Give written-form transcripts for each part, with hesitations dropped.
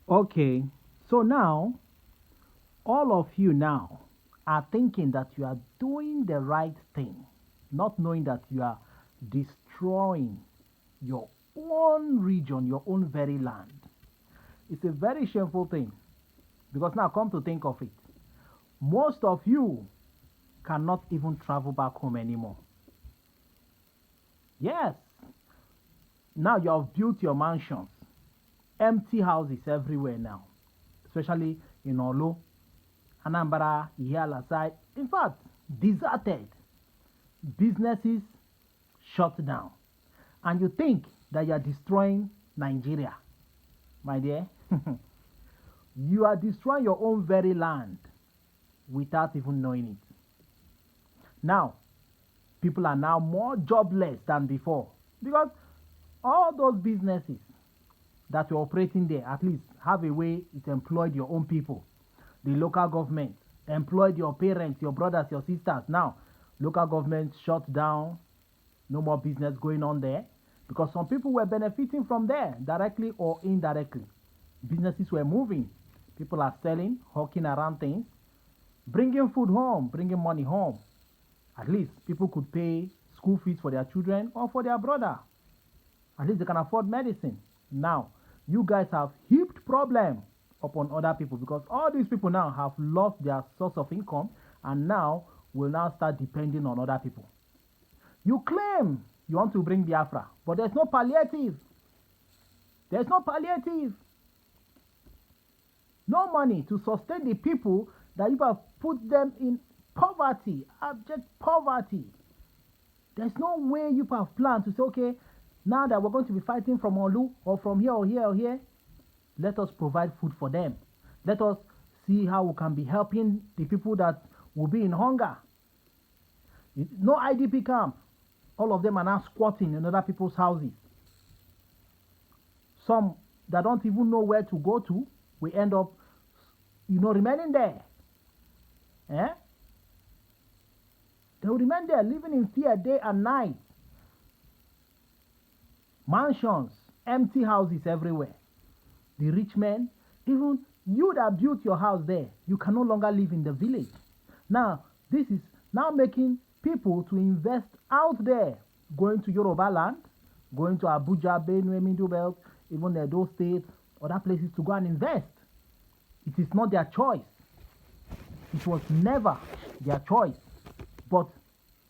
Okay, so now all of you now are thinking that you are doing the right thing, not knowing that you are destroying your own region, your own very land. It's a very shameful thing because now come to think of it, most of you cannot even travel back home anymore. Yes, now you have built your mansions, empty houses everywhere now, especially in Olo, Anambra, Ihiala side. In fact, deserted, businesses shut down. And you think that you are destroying Nigeria, my dear. You are destroying your own very land without even knowing it. Now, people are now more jobless than before because all those businesses that were operating there at least have a way it employed your own people. The local government employed your parents, your brothers, your sisters. Now, local government shut down, no more business going on there because some people were benefiting from there directly or indirectly. Businesses were moving. People are selling, hawking around things, bringing food home, bringing money home. At least people could pay school fees for their children or for their brother. At least they can afford medicine. Now, you guys have heaped problem upon other people because all these people now have lost their source of income and now will now start depending on other people. You claim you want to bring Biafra, but there's no palliative. There's no palliative. No money to sustain the people that you have put them in poverty, abject poverty. There's no way you have planned to say, okay, now that we're going to be fighting from Olu or from here or here or here, let us provide food for them. Let us see how we can be helping the people that will be in hunger. No IDP camp. All of them are now squatting in other people's houses. Some that don't even know where to go to will end up, remaining there. Eh? They will remain there, living in fear day and night. Mansions, empty houses everywhere. The rich men, even you that built your house there, you can no longer live in the village. Now, this is now making people to invest out there, going to Yoruba land, going to Abuja, Benue, Middle Belt, even those states, other places to go and invest. It is not their choice. It was never their choice. But,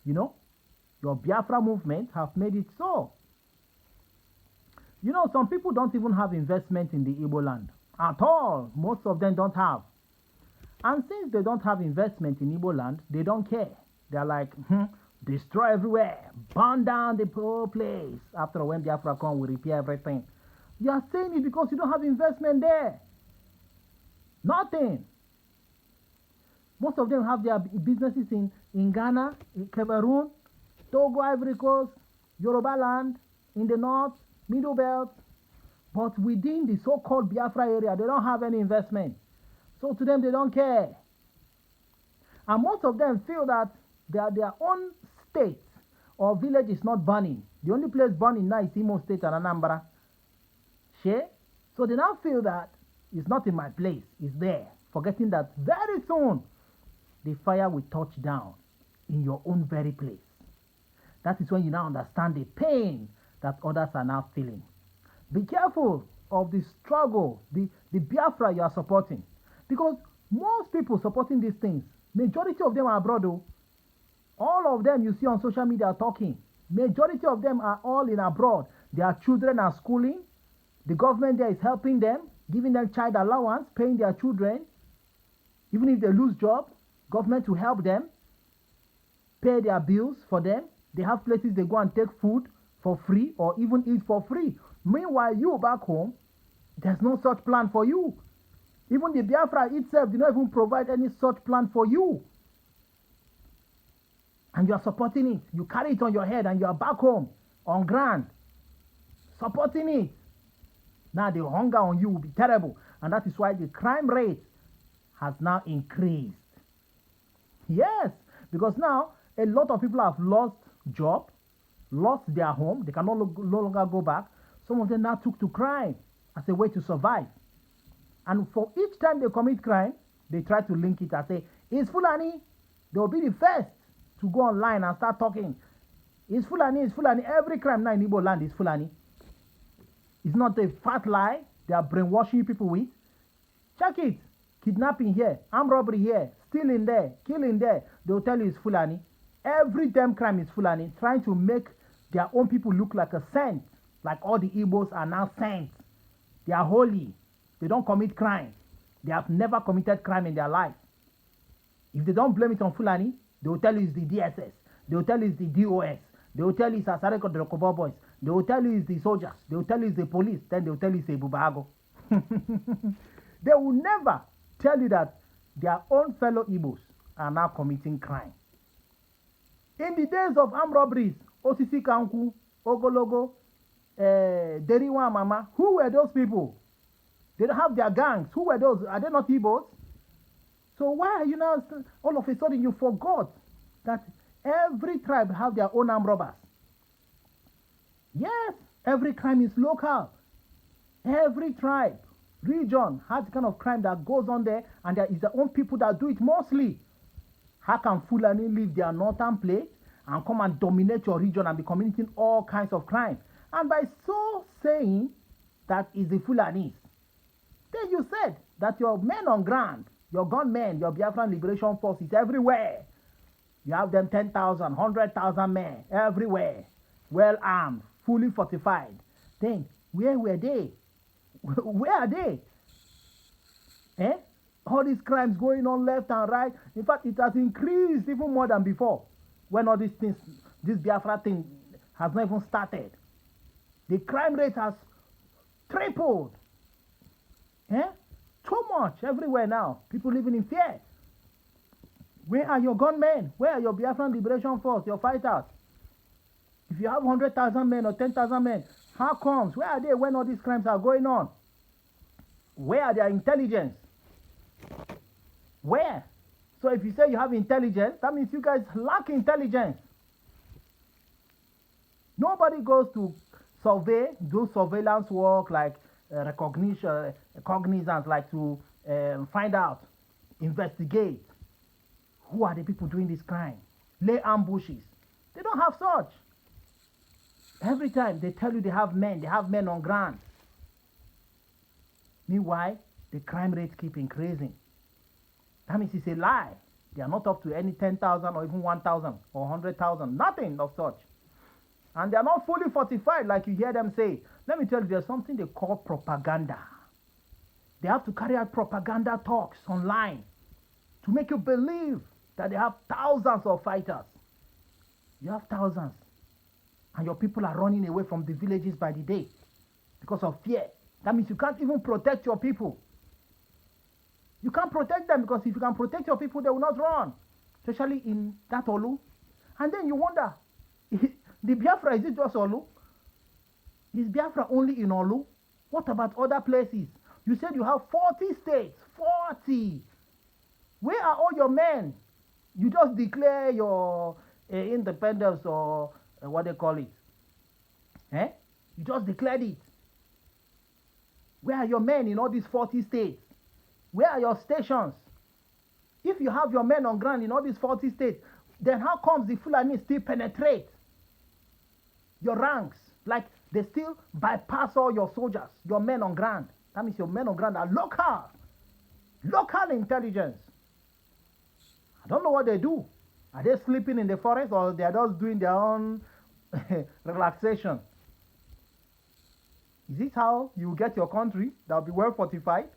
your Biafra movement have made it so. Some people don't even have investment in the Igbo land at all. Most of them don't have. And since they don't have investment in Igbo land, they don't care. They're like, destroy everywhere, burn down the whole place. After when Biafra come, we repair everything. You are saying it because you don't have investment there. Nothing. Most of them have their businesses in Ghana, in Cameroon, Togo, Ivory Coast, Yoruba land, in the north, Middle Belt. But within the so-called Biafra area, they don't have any investment. So to them, they don't care. And most of them feel that their own state or village is not burning. The only place burning now is Imo State and Anambra. Share? So they now feel that it's not in my place, it's there. Forgetting that very soon, the fire will touch down in your own very place. That is when you now understand the pain that others are now feeling. Be careful of the struggle, the Biafra you are supporting. Because most people supporting these things, majority of them are abroad. All of them you see on social media talking, majority of them are all in abroad. Their children are schooling. The government there is helping them, giving them child allowance, paying their children. Even if they lose job, government will help them, pay their bills for them. They have places they go and take food for free or even eat for free. Meanwhile, you back home, there's no such plan for you. Even the Biafra itself did not even provide any such plan for you. And you are supporting it. You carry it on your head and you are back home on ground, supporting it. Now the hunger on you will be terrible. And that is why the crime rate has now increased. Yes, because now a lot of people have lost job, lost their home. They can no longer go back. Some of them now took to crime as a way to survive. And for each time they commit crime, they try to link it and say, it's Fulani. They will be the first to go online and start talking. It's Fulani, it's Fulani. Every crime now in Igbo land is Fulani. It's not a fat lie they are brainwashing people with. Check it. Kidnapping here, armed robbery here, stealing there, killing there. They will tell you it's Fulani. Every damn crime is Fulani, trying to make their own people look like a saint. Like all the Igbos are now saints. They are holy. They don't commit crime. They have never committed crime in their life. If they don't blame it on Fulani, they will tell you it's the DSS. They will tell you it's the DOS. They will tell you it's Asareko the Rokobo boys. They will tell you it's the soldiers. They will tell you it's the police. Then they will tell you it's a Bubago. They will never tell you that their own fellow Igbos are now committing crime. In the days of armed robberies, Osisi Kanku, Ogologo, Deriwa Mama, who were those people? They don't have their gangs. Who were those? Are they not Igbos? So why are you now, all of a sudden you forgot that every tribe have their own armed robbers? Yes, every crime is local. Every tribe, region has the kind of crime that goes on there, and there is their own people that do it mostly. How can Fulani leave their northern plate and come and dominate your region and be committing all kinds of crime? And by so saying that is the Fulanis, then you said that your men on ground, your gunmen, your Biafran Liberation Force is everywhere. You have them 10,000, 100,000 men everywhere, well armed, fully fortified. Then where were they? Where are they? Eh? All these crimes going on left and right. In fact, it has increased even more than before. When all these things, this Biafra thing has not even started. The crime rate has tripled. Eh? Too much everywhere now. People living in fear. Where are your gunmen? Where are your Biafran Liberation Force, your fighters? If you have 100,000 men or 10,000 men, how comes? Where are they when all these crimes are going on? Where are their intelligence? Where? So if you say you have intelligence, that means you guys lack intelligence. Nobody goes to survey, do surveillance work like recognition, cognizance, like to find out, investigate. Who are the people doing this crime? Lay ambushes. They don't have such. Every time they tell you they have men on ground. Meanwhile, the crime rates keep increasing. That means it's a lie. They are not up to any 10,000 or even 1,000 or 100,000. Nothing of such. And they are not fully fortified like you hear them say. Let me tell you, there's something they call propaganda. They have to carry out propaganda talks online to make you believe that they have thousands of fighters. You have thousands. And your people are running away from the villages by the day because of fear. That means you can't even protect your people. You can't protect them because if you can protect your people, they will not run. Especially in that Olu. And then you wonder, the Biafra, is it just Olu? Is Biafra only in Olu? What about other places? You said you have 40 states. 40! Where are all your men? You just declare your independence or what they call it. Eh? You just declared it. Where are your men in all these 40 states? Where are your stations? If you have your men on ground in all these 40 states, then how comes the Fulani still penetrate your ranks? Like they still bypass all your soldiers, your men on ground. That means your men on ground are local. Local intelligence. I don't know what they do. Are they sleeping in the forest or they are just doing their own relaxation? Is this how you get your country that will be well fortified?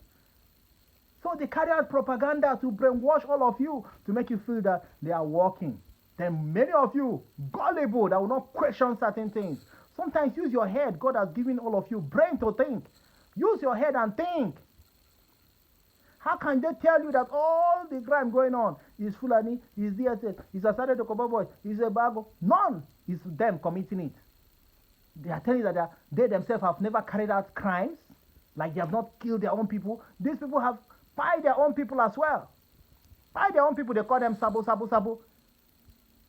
So they carry out propaganda to brainwash all of you to make you feel that they are working. Then many of you, gullible, that will not question certain things. Sometimes use your head. God has given all of you brain to think. Use your head and think. How can they tell you that all the crime going on is Fulani, is DSS, is Asare the Kobo Boy, is a Bago? None is them committing it. They are telling you that they themselves have never carried out crimes, like they have not killed their own people. These people have spied their own people as well. By their own people, they call them Sabo, Sabo, Sabo.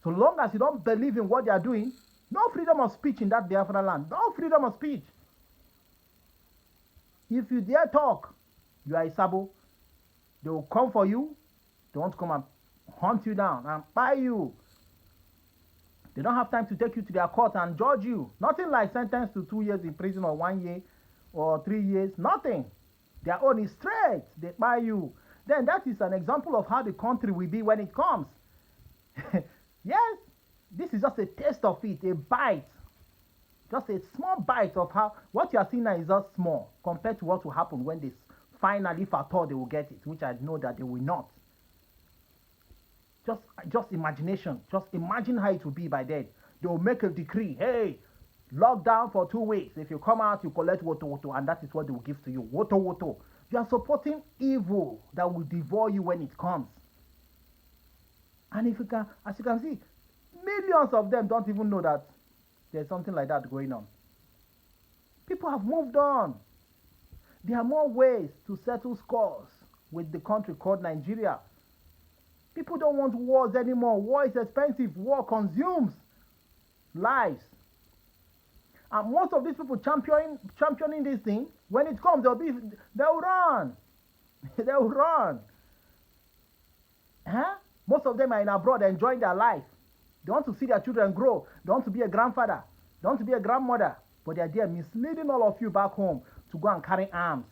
So long as you don't believe in what they are doing, no freedom of speech in that Biafra land. No freedom of speech. If you dare talk You are a Sabo. They will come for you. They want to come and hunt you down and buy you. They don't have time to take you to their court and judge you. Nothing like sentence to 2 years in prison or 1 year or 3 years. Nothing. Their own is straight. They buy you. Then that is an example of how the country will be when it comes. Yes, this is just a taste of it, a bite. Just a small bite of how what you are seeing now is just small compared to what will happen when they finally, if at all, they will get it, which I know that they will not. Just imagination. Just imagine how it will be by then. They will make a decree. Hey, lockdown for 2 weeks. If you come out, you collect woto, and that is what they will give to you. Woto. You are supporting evil that will devour you when it comes. And if you can, as you can see, millions of them don't even know that there's something like that going on. People have moved on. There are more ways to settle scores with the country called Nigeria. People don't want wars anymore. War is expensive. War consumes lives. And most of these people championing this thing, when it comes, they'll run. They'll run. Huh? Most of them are in abroad enjoying their life. They want to see their children grow. They want to be a grandfather. They want to be a grandmother. But they are there misleading all of you back home to go and carry arms.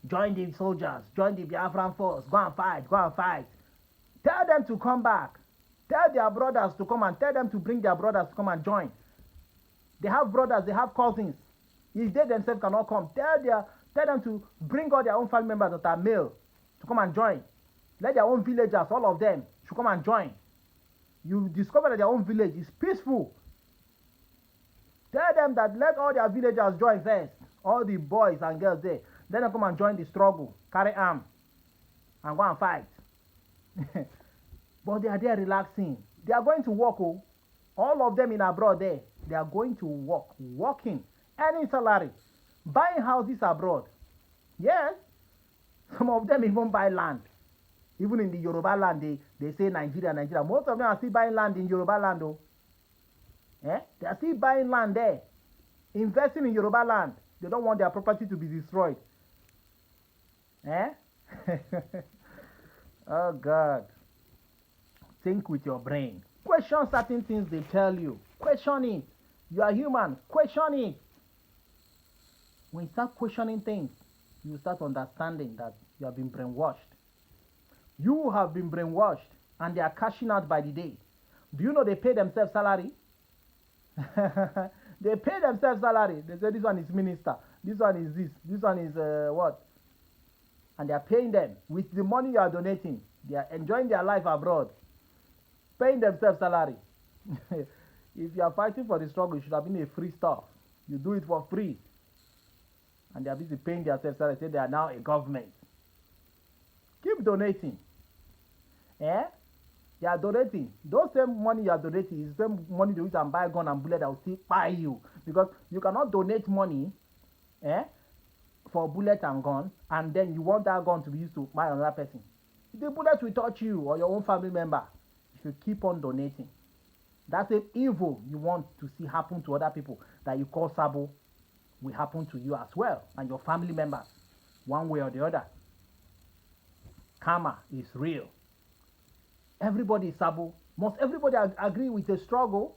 Join the soldiers. Join the Biafran force. Go and fight. Go and fight. Tell them to come back. Tell their brothers to come and tell them to bring their brothers to come and join. They have brothers, they have cousins. If they themselves cannot come, tell them to bring all their own family members that are male to come and join. Let their own villagers, all of them, should come and join. You discover that their own village is peaceful. Tell them that let all their villagers join first. All the boys and girls there. Let them come and join the struggle. Carry arms. And go and fight. But they are there relaxing. They are going to work. Oh. All of them in abroad there. They are going to work. Working. Earning salary. Buying houses abroad. Yes. Some of them even buy land. Even in the Yoruba land, they say Nigeria. Most of them are still buying land in Yoruba land. Oh. They are still buying land there. Investing in Yoruba land. They don't want their property to be destroyed. Oh God. Think with your brain. Question certain things they tell you. Question it. You are human. Question it. When you start questioning things, you start understanding that you have been brainwashed. You have been brainwashed and they are cashing out by the day. Do you know they pay themselves salary? They pay themselves salary. They say this one is minister. This one is this. This one is what? And they are paying them with the money you are donating. They are enjoying their life abroad. Paying themselves salary. If you are fighting for the struggle, it should have been a free stuff. You do it for free. And they are busy paying themselves salary. Say they are now a government. Keep donating. They are donating. Those same money you are donating is the same money they use and buy a gun and bullet that will still buy you. Because you cannot donate money for bullet and gun and then you want that gun to be used to buy another person. The bullet will touch you or your own family member if you keep on donating. That's an evil you want to see happen to other people that you call Sabo will happen to you as well and your family members, one way or the other. Karma is real. Everybody is Sabo. Must everybody agree with the struggle?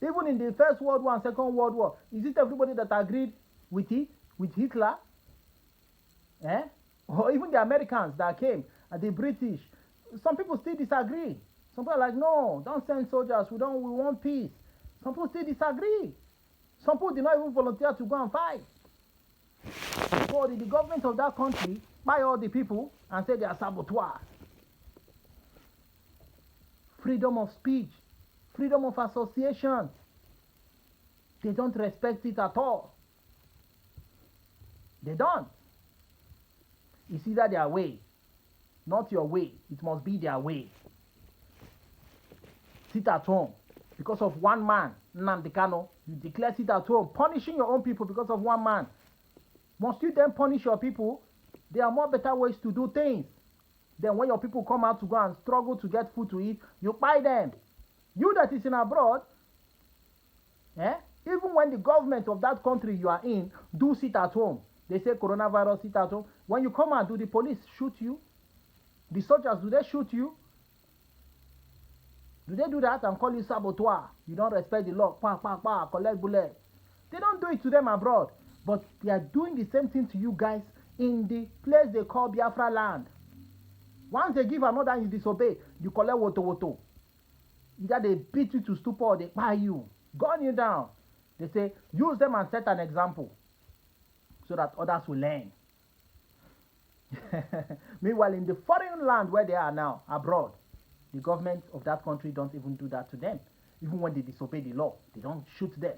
Even in the First World War and Second World War, is it everybody that agreed with it, with Hitler? Or even the Americans that came, and the British? Some people still disagree. Some people are like, no, don't send soldiers. We want peace. Some people still disagree. Some people did not even volunteer to go and fight. So the government of that country buy all the people and say they are saboteurs. Freedom of speech, freedom of association. They don't respect it at all. They don't. It's either their way, not your way. It must be their way. Sit at home. Because of one man, Nnamdi Kanu, you declare sit at home, punishing your own people because of one man. Must you then punish your people? There are more better ways to do things. Then when your people come out to go and struggle to get food to eat, you buy them. You that is in abroad, even when the government of that country you are in do sit at home, They say coronavirus sit at home. When you come out, do the police shoot you? The soldiers, do they shoot you? Do they do that and call you saboteur? You don't respect the law. Pa, pa, pa, collect bullet. They don't do it to them abroad. But they are doing the same thing to you guys in the place they call Biafra land. Once they give another and you disobey, you collect woto. Either they beat you to stupor or they buy you, gun you down. They say, use them and set an example so that others will learn. Meanwhile, in the foreign land where they are now, abroad, the government of that country don't even do that to them. Even when they disobey the law, they don't shoot them.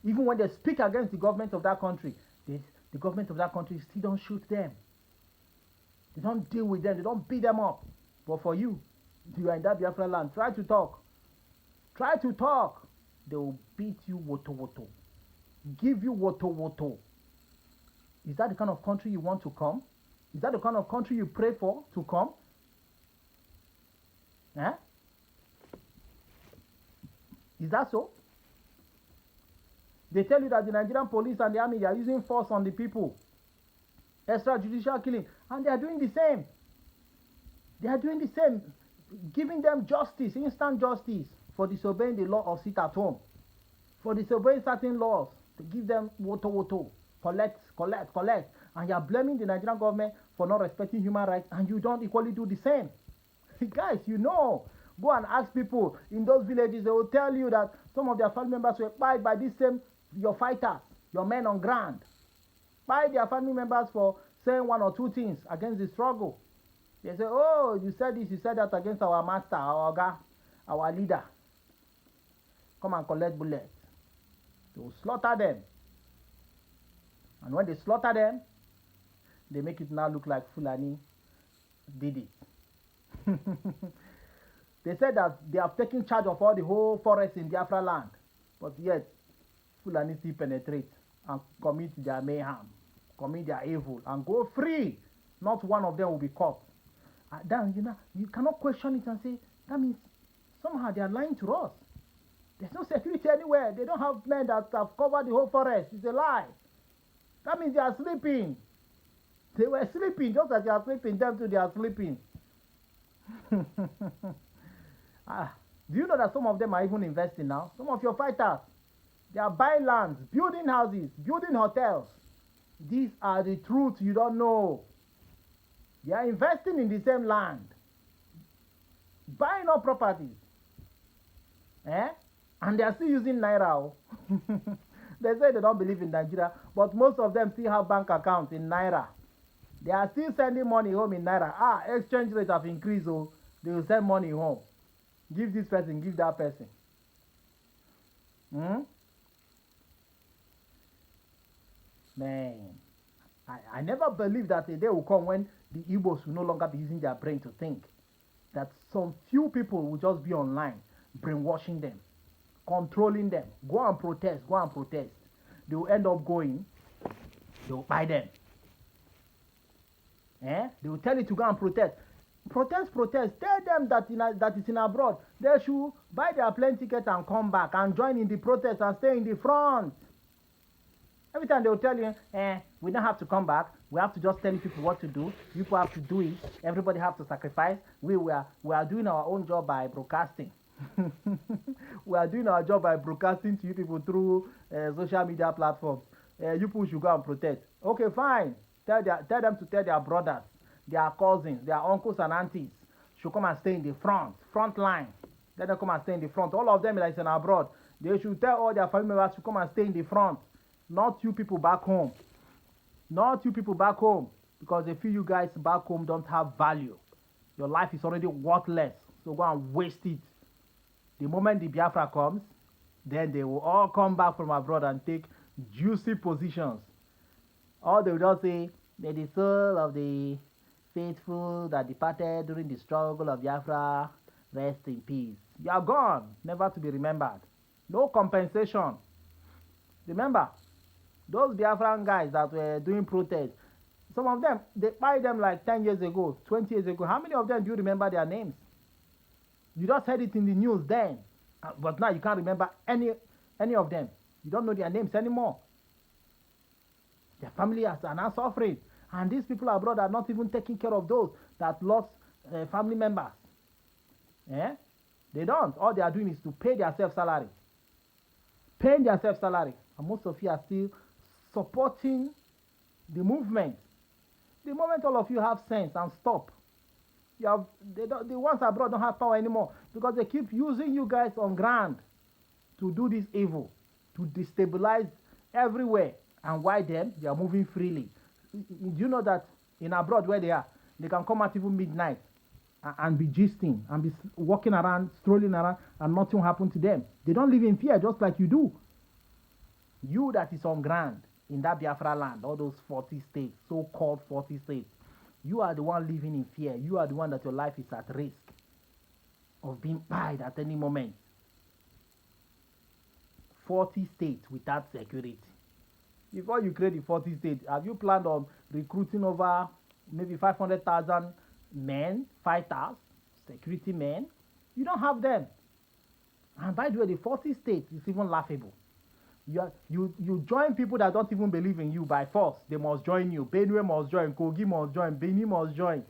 Even when they speak against the government of that country, the government of that country still don't shoot them. They don't deal with them. They don't beat them up. But for you, if you are in that Biafra land, try to talk. Try to talk. They will beat you woto. Give you woto. Is that the kind of country you want to come? Is that the kind of country you pray for to come? Eh? Is that so? They tell you that the Nigerian police and the army, they are using force on the people. Extrajudicial killing. And they are doing the same. They are doing the same. Giving them justice, instant justice, for disobeying the law of sit at home. For disobeying certain laws. To give them woto. Collect. And you are blaming the Nigerian government for not respecting human rights, and you don't equally do the same. Guys, you know. Go and ask people in those villages. They will tell you that some of their family members were killed by this same, your fighters, your men on ground. By their family members for saying one or two things against the struggle. They say, oh, you said this, you said that against our master, our oga, our leader. Come and collect bullets. They will slaughter them. And when they slaughter them, they make it now look like Fulani did it. They said that they have taken charge of all the whole forest in Biafra land. But yet, Fulani still penetrate and commit their mayhem, commit their evil, and go free. Not one of them will be caught. Then, you cannot question it and say, that means somehow they are lying to us. There's no security anywhere. They don't have men that have covered the whole forest. It's a lie. That means they are sleeping. They were sleeping, just as they are sleeping, them too, they are sleeping. Do you know that some of them are even investing now? Some of your fighters, they are buying lands, building houses, building hotels. These are the truths you don't know. They are investing in the same land, buying up properties. And they are still using Naira. They say they don't believe in Nigeria, but most of them still have bank accounts in Naira. They are still sending money home in Naira. Exchange rate have increased, so they will send money home. Give this person, give that person. Man, I never believed that a day will come when the Igbos will no longer be using their brain to think. That some few people will just be online, brainwashing them, controlling them. Go and protest. They will end up going, they will buy them. They will tell you to go and protest. Protest. Tell them that is in abroad. They should buy their plane ticket and come back and join in the protest and stay in the front. Every time they will tell you, we don't have to come back. We have to just tell people what to do. People have to do it. Everybody have to sacrifice. We are doing our own job by broadcasting. We are doing our job by broadcasting to you people through social media platforms. You people should go and protest. Okay, fine. Tell them to tell their brothers, their cousins, their uncles and aunties should come and stay in the front line. Let them come and stay in the front. All of them like in abroad. They should tell all their family members to come and stay in the front. Not you people back home. Because they feel you guys back home don't have value. Your life is already worthless. So go and waste it. The moment the Biafra comes, then they will all come back from abroad and take juicy positions. Or they will just say, may the soul of the faithful that departed during the struggle of Biafra rest in peace. You are gone, never to be remembered. No compensation. Remember, those Biafran guys that were doing protests, some of them, they buy them like 10 years ago, 20 years ago. How many of them do you remember their names? You just heard it in the news then, but now you can't remember any of them. You don't know their names anymore. Their family are now suffering. And these people abroad are not even taking care of those that lost family members. Eh? They don't. All they are doing is to pay their self-salary. Paying their self-salary. And most of you are still supporting the movement. The moment all of you have sense and stop, the ones abroad don't have power anymore because they keep using you guys on ground to do this evil, to destabilize everywhere. And why them? They are moving freely. Do you know that in abroad where they are, they can come at even midnight and be gisting and be walking around, strolling around, and nothing happen to them. They don't live in fear just like you do. You that is on ground in that Biafra land, all those 40 states, so-called 40 states, you are the one living in fear. You are the one that your life is at risk of being buyed at any moment. 40 states without security. Before you create the 40 states, have you planned on recruiting over maybe 500,000 men, fighters, security men? You don't have them. And by the way, the 40 states is even laughable. You join people that don't even believe in you by force. They must join you. Benue must join. Kogi must join. Benin must join.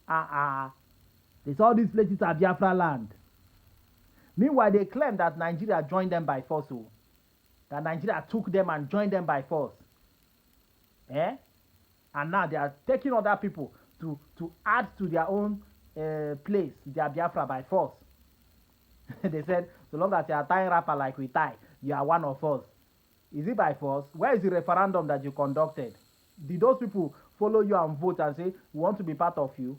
There's all these places are Biafra land. Meanwhile, they claim that Nigeria joined them by force. Oh. That Nigeria took them and joined them by force. Eh? And now they are taking other people to add to their own place, their Biafra by force. They said, so long as you are tying rapper like we tie, you are one of us. Is it by force? Where is the referendum that you conducted? Did those people follow you and vote and say, we want to be part of you?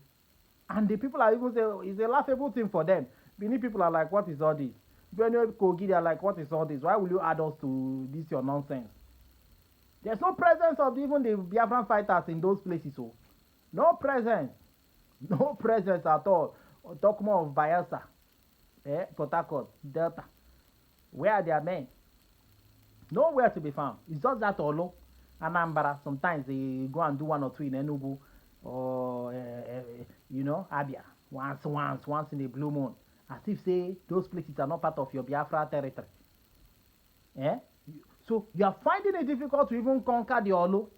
And the people are even saying, it's a laughable thing for them. Many people are like, what is all this? Benue Kogi, they are like, what is all this? Why will you add us to this your nonsense? There's no presence of even the Biafran fighters in those places. So. No presence. No presence at all. Talk more of Bayelsa, Port Harcourt, Delta. Where are their men? Nowhere to be found. It's just that Olo, Anambra. Sometimes they go and do one or two in Enugu or, Abia. Once in a blue moon. As if say those places are not part of your Biafra territory. So you are finding it difficult to even conquer the Olo.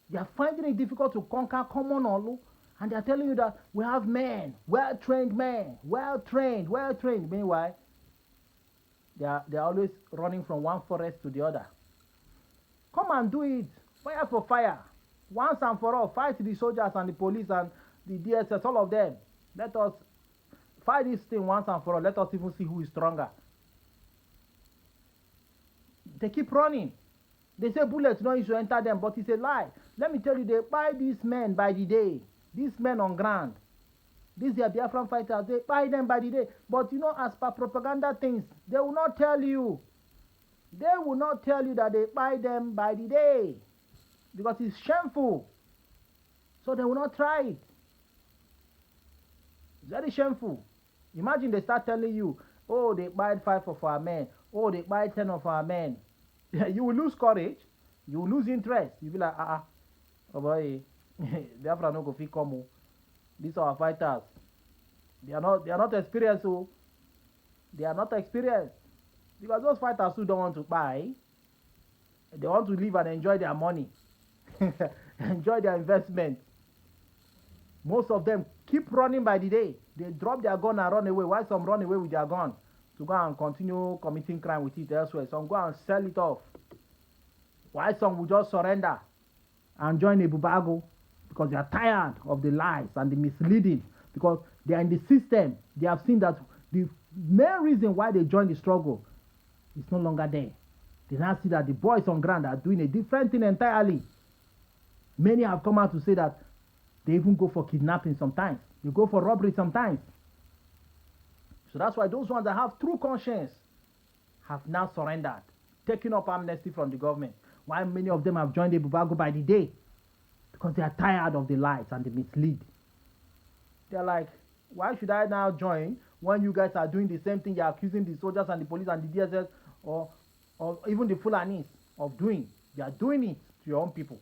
You are finding it difficult to conquer common Olo. And they are telling you that we have men, well-trained men, well-trained. Meanwhile, they are always running from one forest to the other. Come and do it. Fire for fire. Once and for all, fight the soldiers and the police and the DSS, all of them. Let us fight this thing once and for all. Let us even see who is stronger. They keep running. They say bullets don't used to enter them, but it's a lie. Let me tell you, they buy these men by the day. These men on ground. These are Biafran fighters. They buy them by the day. But as per propaganda things, they will not tell you. They will not tell you that they buy them by the day. Because it's shameful. So they will not try it. It's very shameful. Imagine they start telling you, oh, they buy 5 of our men. Oh, they buy 10 of our men. You will lose courage. You will lose interest. You'll be like, oh boy, Biafra no go fit come. These are our fighters. They are not experienced. So they are not experienced. Because those fighters who don't want to buy, they want to live and enjoy their money. Enjoy their investment. Most of them keep running by the day. They drop their gun and run away. While some run away with their gun to go and continue committing crime with it elsewhere. Some go and sell it off. While some will just surrender and join a bubago because they are tired of the lies and the misleading. Because they are in the system. They have seen that the main reason why they join the struggle is no longer there. They now see that the boys on ground are doing a different thing entirely. Many have come out to say that they even go for kidnapping sometimes. They go for robbery sometimes. So that's why those ones that have true conscience have now surrendered, taking up amnesty from the government. While many of them have joined the Bubago by the day because they are tired of the lies and the mislead. They're like, why should I now join when you guys are doing the same thing you're accusing the soldiers and the police and the DSS or even the Fulanis of doing? They are doing it to your own people.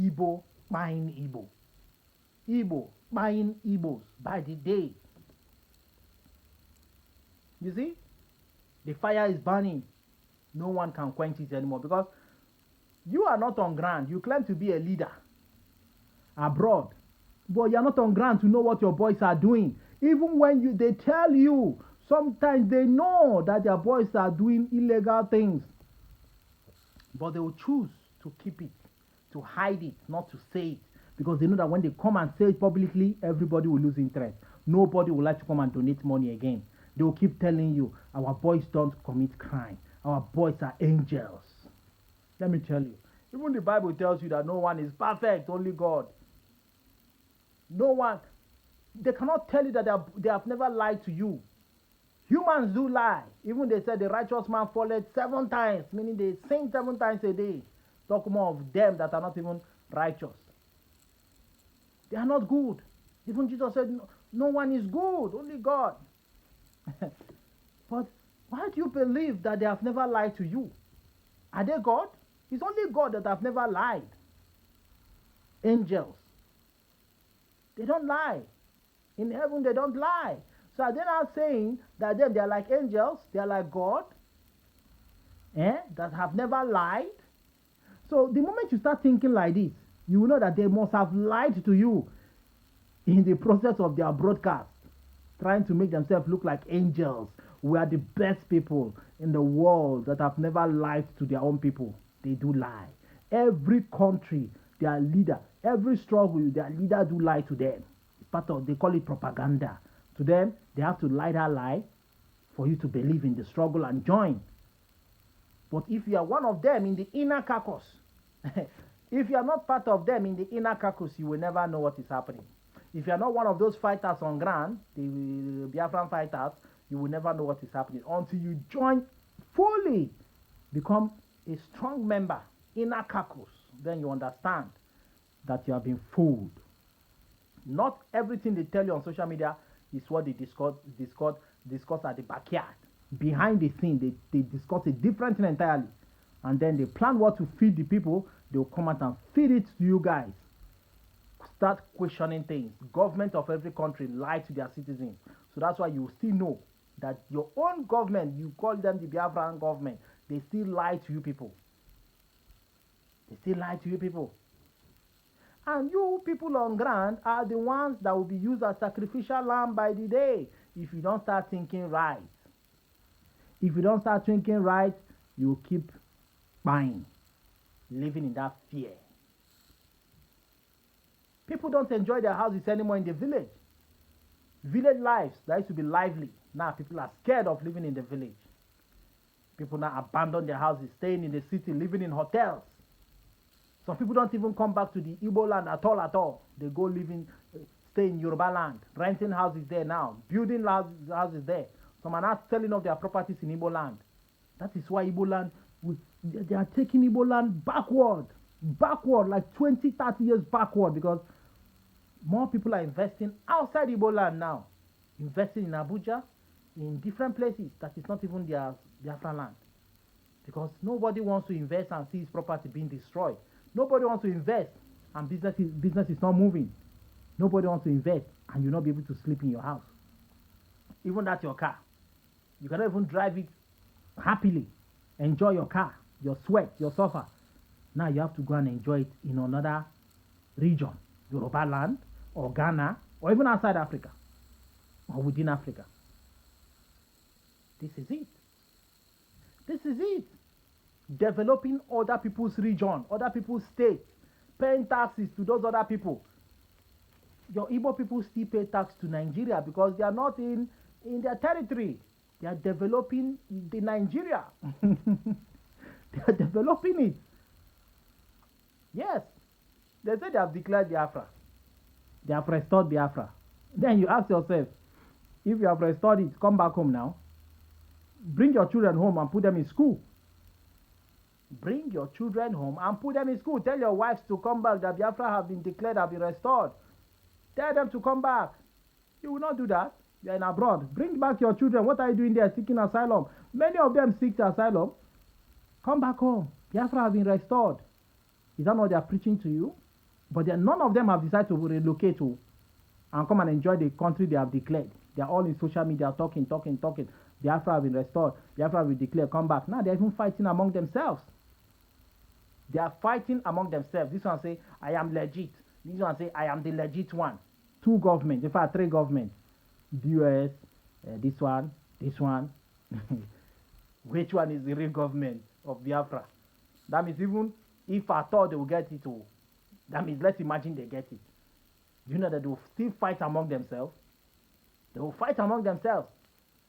Igbo buying Igbo. Igbo buying Igbos by the day. You see? The fire is burning. No one can quench it anymore because you are not on ground. You claim to be a leader abroad, but you're not on ground to know what your boys are doing. Even when they tell you, sometimes they know that their boys are doing illegal things, but they will choose to keep it, to hide it, not to say it, because they know that when they come and say it publicly, everybody will lose interest. Nobody will like to come and donate money again. They will keep telling you, our boys don't commit crime. Our boys are angels. Let me tell you, even the Bible tells you that no one is perfect, only God. No one. They cannot tell you that they have never lied to you. Humans do lie. Even they said the righteous man falleth 7 times, meaning they sin 7 times a day. Talk more of them that are not even righteous. They are not good. Even Jesus said, no one is good, only God. But why do you believe that they have never lied to you? Are they God? It's only God that have never lied. Angels, they don't lie. In heaven, they don't lie. So are they not saying that they are like angels, they are like God, that have never lied? So the moment you start thinking like this, you will know that they must have lied to you in the process of their broadcast, trying to make themselves look like angels. We are the best people in the world that have never lied to their own people. They do lie. Every country, their leader, every struggle, their leader do lie to them. It's part of, they call it propaganda. To them, they have to lie that lie for you to believe in the struggle and join. But if you are one of them in the inner caucus, if you are not part of them in the inner caucus, you will never know what is happening. If you are not one of those fighters on ground, the Biafran fighters, you will never know what is happening until you join fully, become a strong member, inner caucus. Then you understand that you have been fooled. Not everything they tell you on social media is what they discuss at the backyard. Behind the scene, they discuss a different thing entirely. And then they plan what to feed the people. They will come out and feed it to you guys. Start questioning things. Government of every country lie to their citizens. So that's why you still know that your own government, you call them the Biafran government, they still lie to you people. They still lie to you people. And you people on ground are the ones that will be used as sacrificial lamb by the day if you don't start thinking right. If you don't start thinking right, you keep buying, living in that fear. People don't enjoy their houses anymore in the village. Village lives that used to be lively. Now people are scared of living in the village. People now abandon their houses, staying in the city, living in hotels. Some people don't even come back to the Igbo land at all. They go stay in Yoruba land, renting houses there now, building houses there. Some are not selling off their properties in Igbo land. That is why Igbo land, they are taking Igbo land backward, like 20, 30 years backward, because more people are investing outside Igbo land now, investing in Abuja, in different places that is not even their land. Because nobody wants to invest and see his property being destroyed. Nobody wants to invest and business is not moving. Nobody wants to invest and you'll not be able to sleep in your house. Even that's your car. You cannot even drive it happily. Enjoy your car, your sweat, your suffer. Now you have to go and enjoy it in another region, Yoruba land, or Ghana, or even outside Africa, or within Africa. This is it. This is it. Developing other people's region, other people's state, paying taxes to those other people. Your Igbo people still pay tax to Nigeria because they are not in their territory. They are developing the Nigeria. They are developing it. Yes. They say they have declared Biafra. They have restored Biafra. Then you ask yourself, if you have restored it, come back home now. Bring your children home and put them in school. Bring your children home and put them in school. Tell your wives to come back, that Biafra have been declared, have been restored. Tell them to come back. You will not do that. You are in abroad. Bring back your children. What are you doing there seeking asylum? Many of them seek asylum. Come back home. Biafra have been restored. Is that what they are preaching to you? But none of them have decided to relocate to and come and enjoy the country they have declared. They are all in social media talking. Biafra have been restored. Biafra will declare comeback. Now they're even fighting among themselves. They are fighting among themselves. This one say, I am legit. This one say, I am the legit one. Two governments, in fact, three governments. The US, this one. Which one is the real government of Biafra? That means even if I thought they will get it, that means let's imagine they get it. Do you know that they will still fight among themselves? They will fight among themselves.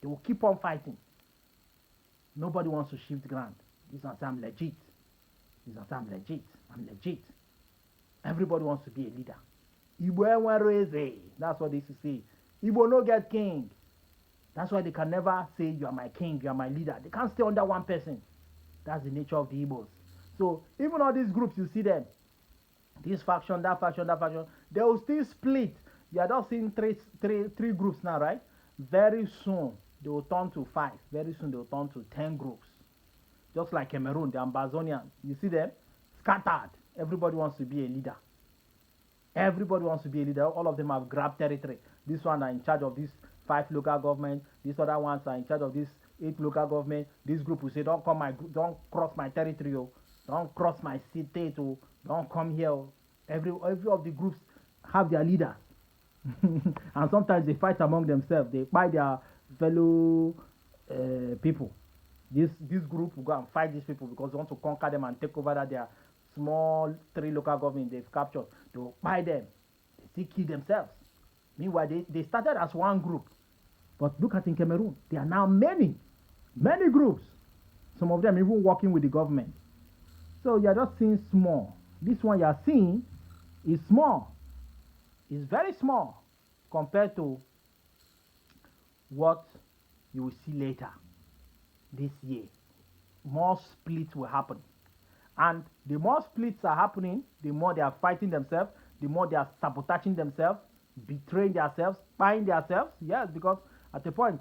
They will keep on fighting. Nobody wants to shift ground. This one say, I'm legit. This one say, I'm legit. I'm legit. Everybody wants to be a leader. Igbo enwere. That's what they used to say. Igbo no get king. That's why they can never say, you are my king, you are my leader. They can't stay under one person. That's the nature of the Igbos. So even all these groups, you see them, this faction, that faction, that faction, they will still split. You are just seeing three groups now, right? Very soon, they will turn to 5. Very soon, they will turn to 10 groups. Just like Cameroon, the Ambazonians. You see them? Scattered. Everybody wants to be a leader. Everybody wants to be a leader. All of them have grabbed territory. This one are in charge of this 5 local government. These other ones are in charge of this 8 local government. This group will say, don't cross my territory. Don't cross my state. Don't come here. Every of the groups have their leaders. And sometimes they fight among themselves. They fight their fellow people. This group will go and fight these people because they want to conquer them and take over their small 3 local government they've captured. They will fight them. They still kill themselves. Meanwhile, they started as one group. But look at in Cameroon, there are now many groups. Some of them even working with the government. So you're just seeing small. This one you're seeing is small. It's very small compared to what you will see later this year. More splits will happen. And the more splits are happening, the more they are fighting themselves, the more they are sabotaging themselves, betraying themselves, spying themselves. Yes, because at a point,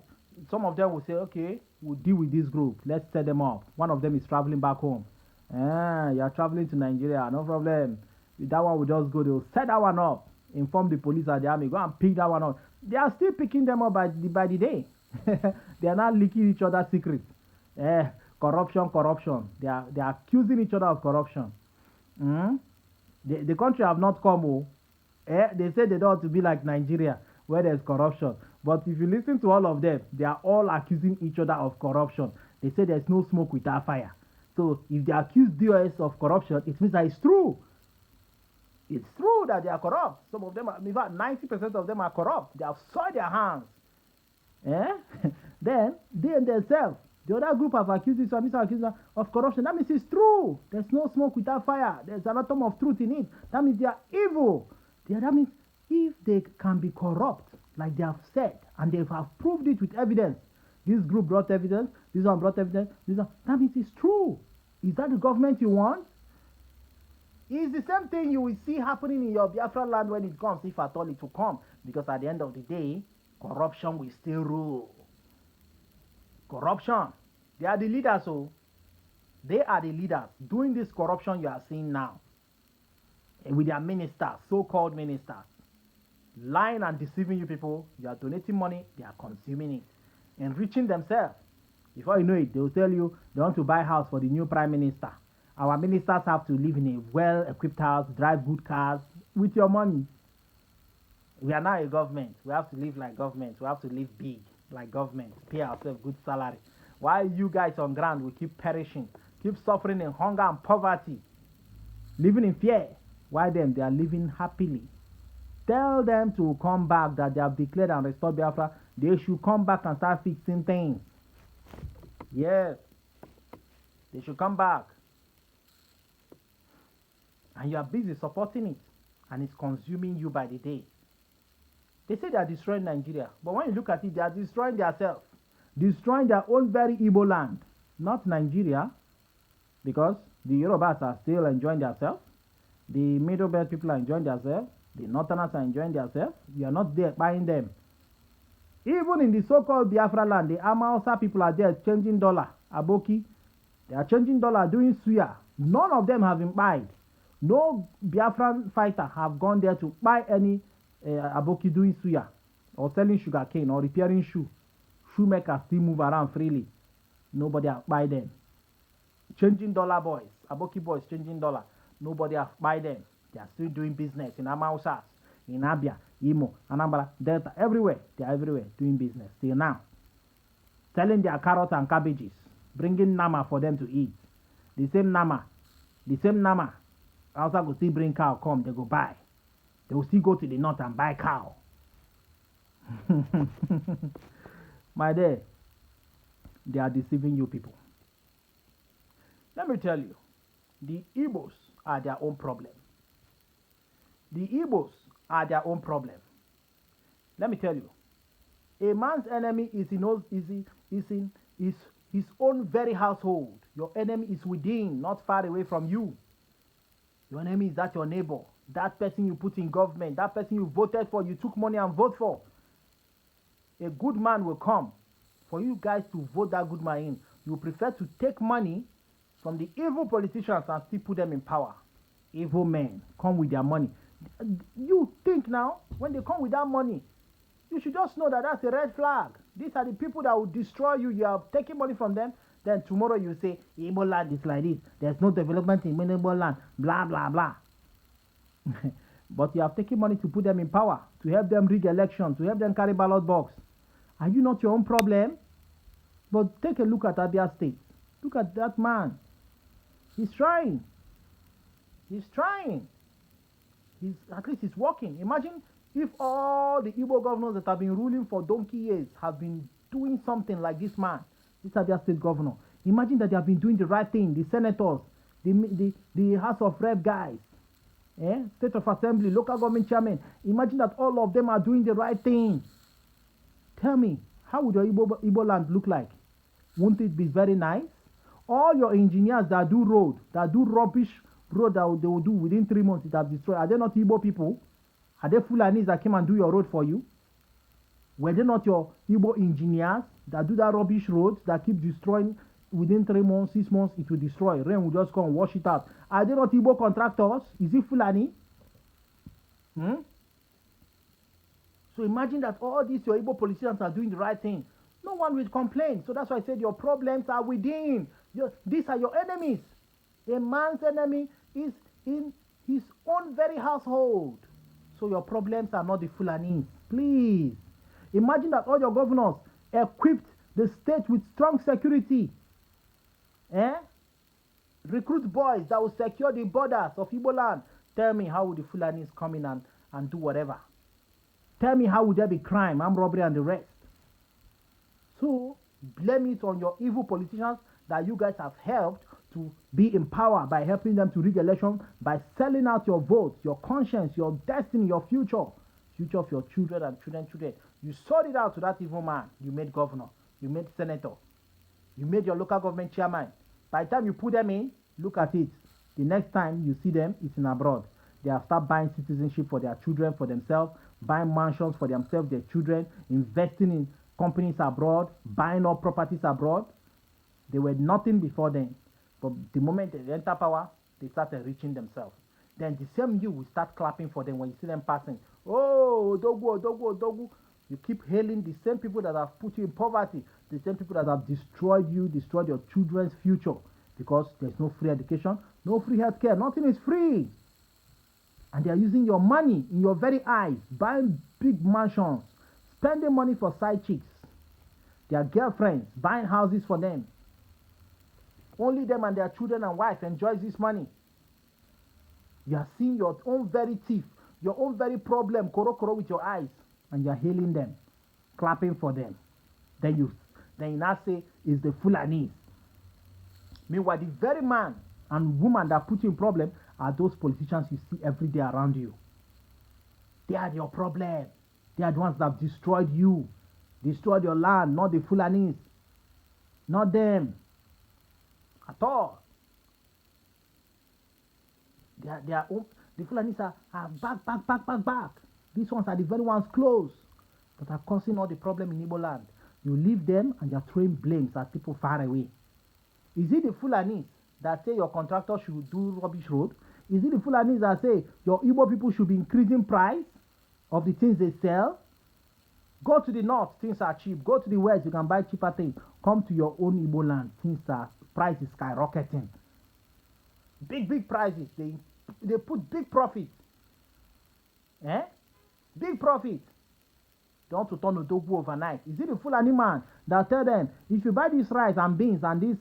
some of them will say, okay, we'll deal with this group. Let's set them up. One of them is traveling back home. You're traveling to Nigeria, no problem. That one will just go, they'll set that one up, inform the police and the army, go and pick that one up. They are still picking them up by the day. They are now leaking each other's secrets. Corruption. They are accusing each other of corruption. The country have not come. They say they don't want to be like Nigeria, where there's corruption. But if you listen to all of them, they are all accusing each other of corruption. They say there's no smoke without fire. So if they accuse DOS of corruption, it means that it's true. It's true that they are corrupt. Some of them, in fact, 90% of them are corrupt. They have soiled their hands. Then they themselves, the other group have accused this one of corruption. That means it's true. There's no smoke without fire. There's an atom of truth in it. That means they are evil. That means if they can be corrupt, like they have said, and they have proved it with evidence, this group brought evidence, this one brought evidence, that means it's true. Is that the government you want? It's the same thing you will see happening in your Biafra land when it comes, if at all it will come. Because at the end of the day, corruption will still rule. Corruption. They are the leaders, so they are the leaders doing this corruption you are seeing now. With their ministers, so-called ministers. Lying and deceiving you people. You are donating money, they are consuming it. Enriching themselves. Before you know it, they will tell you they want to buy a house for the new prime minister. Our ministers have to live in a well-equipped house, drive good cars with your money. We are now a government. We have to live like government. We have to live big like government. Pay ourselves good salary. While you guys on ground will keep perishing, keep suffering in hunger and poverty, living in fear. Why them? They are living happily. Tell them to come back, that they have declared and restored Biafra. They should come back and start fixing things. Yes. They should come back. And you are busy supporting it. And it's consuming you by the day. They say they are destroying Nigeria. But when you look at it, they are destroying themselves. Destroying their own very Igbo land. Not Nigeria. Because the Yorubas are still enjoying themselves. The Middle Belt people are enjoying themselves. The Northerners are enjoying themselves. You are not there buying them. Even in the so-called Biafra land, the Amausa people are there changing dollar. Aboki. They are changing dollar, doing suya. None of them have been buyed. No Biafran fighter have gone there to buy any Aboki doing suya or selling sugar cane or repairing shoe. shoemakers still move around freely. Nobody have buy them. Changing dollar boys, Aboki boys changing dollar. Nobody have buy them. They are still doing business in Amausas, in Abia, Imo, Anambra, Delta, everywhere. They are everywhere doing business till now. Selling their carrots and cabbages, bringing nama for them to eat. The same nama. Also go still bring cow, come, they go buy. They will still go to the north and buy cow. My dear, they are deceiving you people. Let me tell you, the Igbos are their own problem. The Igbos are their own problem. Let me tell you, a man's enemy is in his own very household. Your enemy is within, not far away from you. Your enemy is that your neighbor, that person you put in government, that person you voted for, you took money and vote for. A good man will come. For you guys to vote that good man in, you prefer to take money from the evil politicians and still put them in power. Evil men come with their money. You think now, when they come with that money, you should just know that that's a red flag. These are the people that will destroy you. You are taking money from them. Then tomorrow you say, Igbo land is like this. There's no development in Igbo land. Blah, blah, blah. But you have taken money to put them in power, to help them rig election, to help them carry ballot box. Are you not your own problem? But take a look at Abia State. Look at that man. He's trying. At least he's working. Imagine if all the Igbo governors that have been ruling for donkey years have been doing something like this man, this Abia State governor. Imagine that they have been doing the right thing. The senators, the House of Rep guys, State of Assembly, local government chairman. Imagine that all of them are doing the right thing. Tell me, how would your Igbo land look like? Won't it be very nice? All your engineers that do road, that do rubbish road that they will do within 3 months, it has destroyed. Are they not Igbo people? Are they Fulanis that came and do your road for you? Were they not your Igbo engineers that do that rubbish road that keep destroying within 3 months, 6 months, it will destroy. Rain will just come and wash it out. Are they not Igbo contractors? Is it Fulani? So imagine that all these your Igbo politicians are doing the right thing. No one will complain. So that's why I said your problems are within. These are your enemies. A man's enemy is in his own very household. So your problems are not the Fulanis. Please. Imagine that all your governors equipped the state with strong security. Recruit boys that will secure the borders of Igbo land. Tell me, how would the Fulanis come in and do whatever? Tell me, how would there be crime, armed robbery, and the rest? So, blame it on your evil politicians that you guys have helped to be in power by helping them to rig election, by selling out your votes, your conscience, your destiny, your future of your children and children. You sold it out to that evil man. You made governor. You made senator. You made your local government chairman. By the time you put them in, look at it. The next time you see them, it's in abroad. They have started buying citizenship for their children, for themselves, buying mansions for themselves, their children, investing in companies abroad, buying up properties abroad. They were nothing before then. But the moment they enter power, they start enriching themselves. Then the same you will start clapping for them when you see them passing. Oh, Odogu. You keep hailing the same people that have put you in poverty, the same people that have destroyed you, destroyed your children's future. Because there's no free education, no free healthcare, nothing is free. And they are using your money in your very eyes, buying big mansions, spending money for side chicks, their girlfriends, buying houses for them. Only them and their children and wife enjoys this money. You are seeing your own very thief, your own very problem, koro with your eyes, and you are hailing them, clapping for them. Then you now say, it's the Fulanis. Meanwhile, the very man and woman that put you in problem are those politicians you see every day around you. They are your problem. They are the ones that have destroyed you, destroyed your land, not the Fulanis. Not them. At all. The Fulanis are back. These ones are the very ones close that are causing all the problem in Igbo land. You leave them and you're throwing blames at people far away. Is it the Fulanis that say your contractor should do rubbish road? Is it the Fulanis that say your Igbo people should be increasing price of the things they sell? Go to the north, things are cheap. Go to the west, you can buy cheaper things. Come to your own Igbo land, things are price is skyrocketing. Big prices. They put big profit. Eh? Big profit. They want to turn Odogwu overnight. Is it the Fulani man that tell them, if you buy this rice and beans and this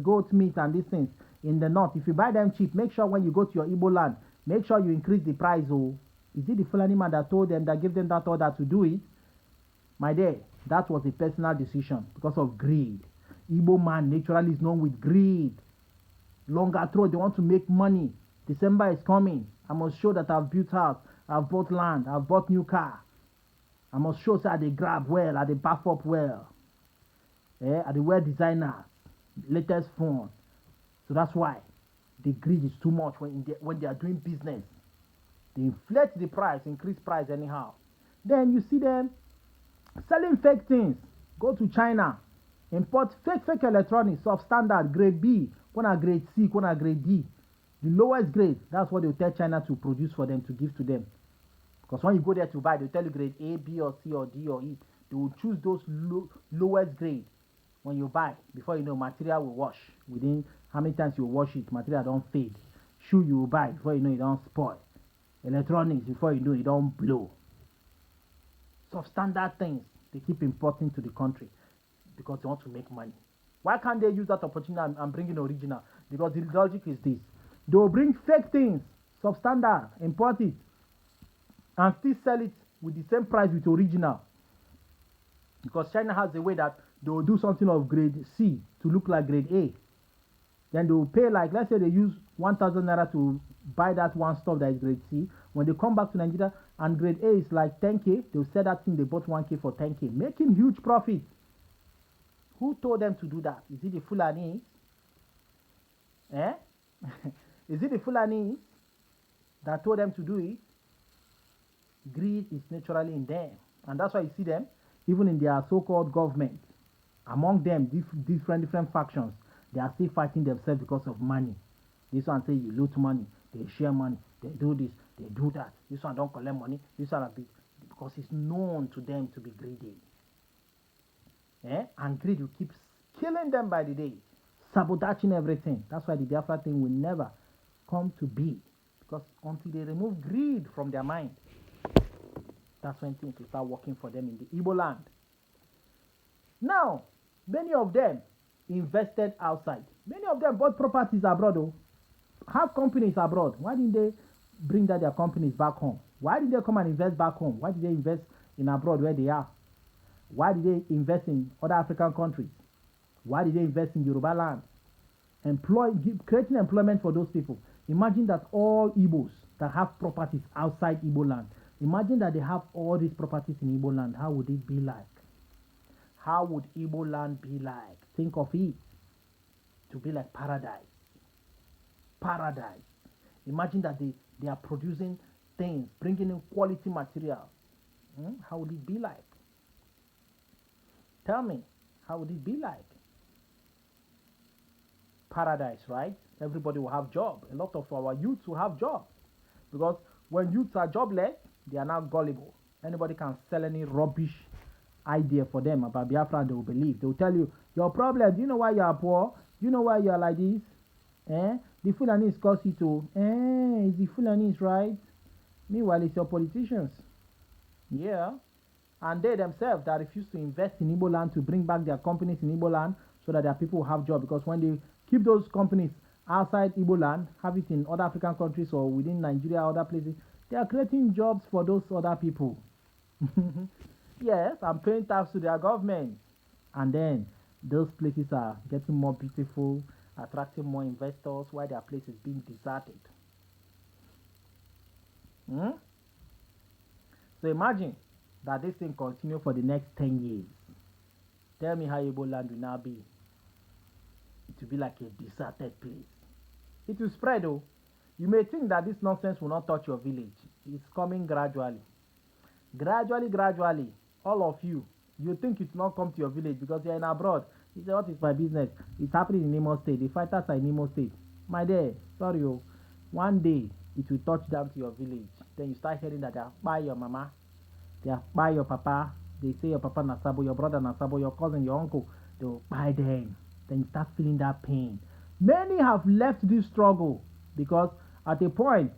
goat meat and these things in the north, if you buy them cheap, make sure when you go to your Igbo land, make sure you increase the price. Oh, is it the Fulani man that told them, that gave them that order to do it? My dear, that was a personal decision because of greed. Igbo man naturally is known with greed. Longer throat, they want to make money. December is coming. I must show that I've built house, I've bought land, I've bought new car. I must show that they grab well, they back up well. They wear designers, latest phone. So that's why the greed is too much when they are doing business. They inflate the price, increase price anyhow. Then you see them selling fake things. Go to China, import fake electronics, substandard, grade B, one grade C, one grade D. The lowest grade, that's what they'll tell China to produce for them, to give to them. Because when you go there to buy, they'll tell you grade A, B, or C, or D, or E. They will choose those lowest grade when you buy. Before you know, material will wash. Within how many times you wash it, material don't fade. Shoe you will buy, before you know, it don't spoil. Electronics, before you know, it don't blow. Substandard things, they keep importing to the country because they want to make money. Why can't they use that opportunity and bring in original? Because the logic is this. They will bring fake things, substandard, import it, and still sell it with the same price with original. Because China has a way that they will do something of grade C to look like grade A. Then they will pay, like, let's say they use 1,000 naira to buy that one stuff that is grade C. When they come back to Nigeria and grade A is like 10K, they'll sell that thing they bought 1K for 10K, making huge profit. Who told them to do that? Is it the Fulani? Is it the Fulani that told them to do it? Greed is naturally in them. And that's why you see them, even in their so-called government, among them, different factions, they are still fighting themselves because of money. This one say you loot money, they share money, they do this, they do that. This one don't collect money, this one a bit, because it's known to them to be greedy. And greed will keep killing them by the day, sabotaging everything. That's why the Biafra thing will never come to be, because until they remove greed from their mind, that's when things will start working for them in the Igbo land. Now, many of them invested outside. Many of them bought properties abroad, though. Have companies abroad. Why didn't they bring their companies back home? Why did they come and invest back home? Why did they invest in abroad where they are? Why did they invest in other African countries? Why did they invest in Yoruba land? Creating employment for those people. Imagine that all Igbos that have properties outside Igbo land, imagine that they have all these properties in Igbo land. How would it be like? How would Igbo land be like? Think of it. To be like paradise. Paradise. Imagine that they are producing things, bringing in quality material. How would it be like? Tell me, how would it be like? Paradise, right? Everybody will have job. A lot of our youths will have jobs. Because when youths are jobless, they are now gullible. Anybody can sell any rubbish idea for them about Biafra, they will believe. They will tell you, your problem, do you know why you are poor? Do you know why you are like this? The Fulanis cause it to. It's the Fulanis, right? Meanwhile, it's your politicians. Yeah. And they themselves that refuse to invest in Igbo land to bring back their companies in Igbo land so that their people will have jobs. Because when they keep those companies outside Igbo land, have it in other African countries or within Nigeria or other places, they are creating jobs for those other people. Yes, I'm paying tax to their government. And then those places are getting more beautiful, attracting more investors while their place is being deserted. So imagine that this thing continue for the next 10 years. Tell me how Igbo land will now be. It will be like a deserted place. It will spread though. You may think that this nonsense will not touch your village. It's coming gradually. Gradually, all of you think it will not come to your village because you are in abroad. You say, what is my business? It's happening in Imo State. The fighters are in Imo State. My dear, sorry, one day it will touch down to your village. Then you start hearing that they have buy your mama, they have buy your papa, They say your papa nasabo, your brother nasabo, your cousin, your uncle. They will buy them. Then you start feeling that pain. Many have left this struggle because at a point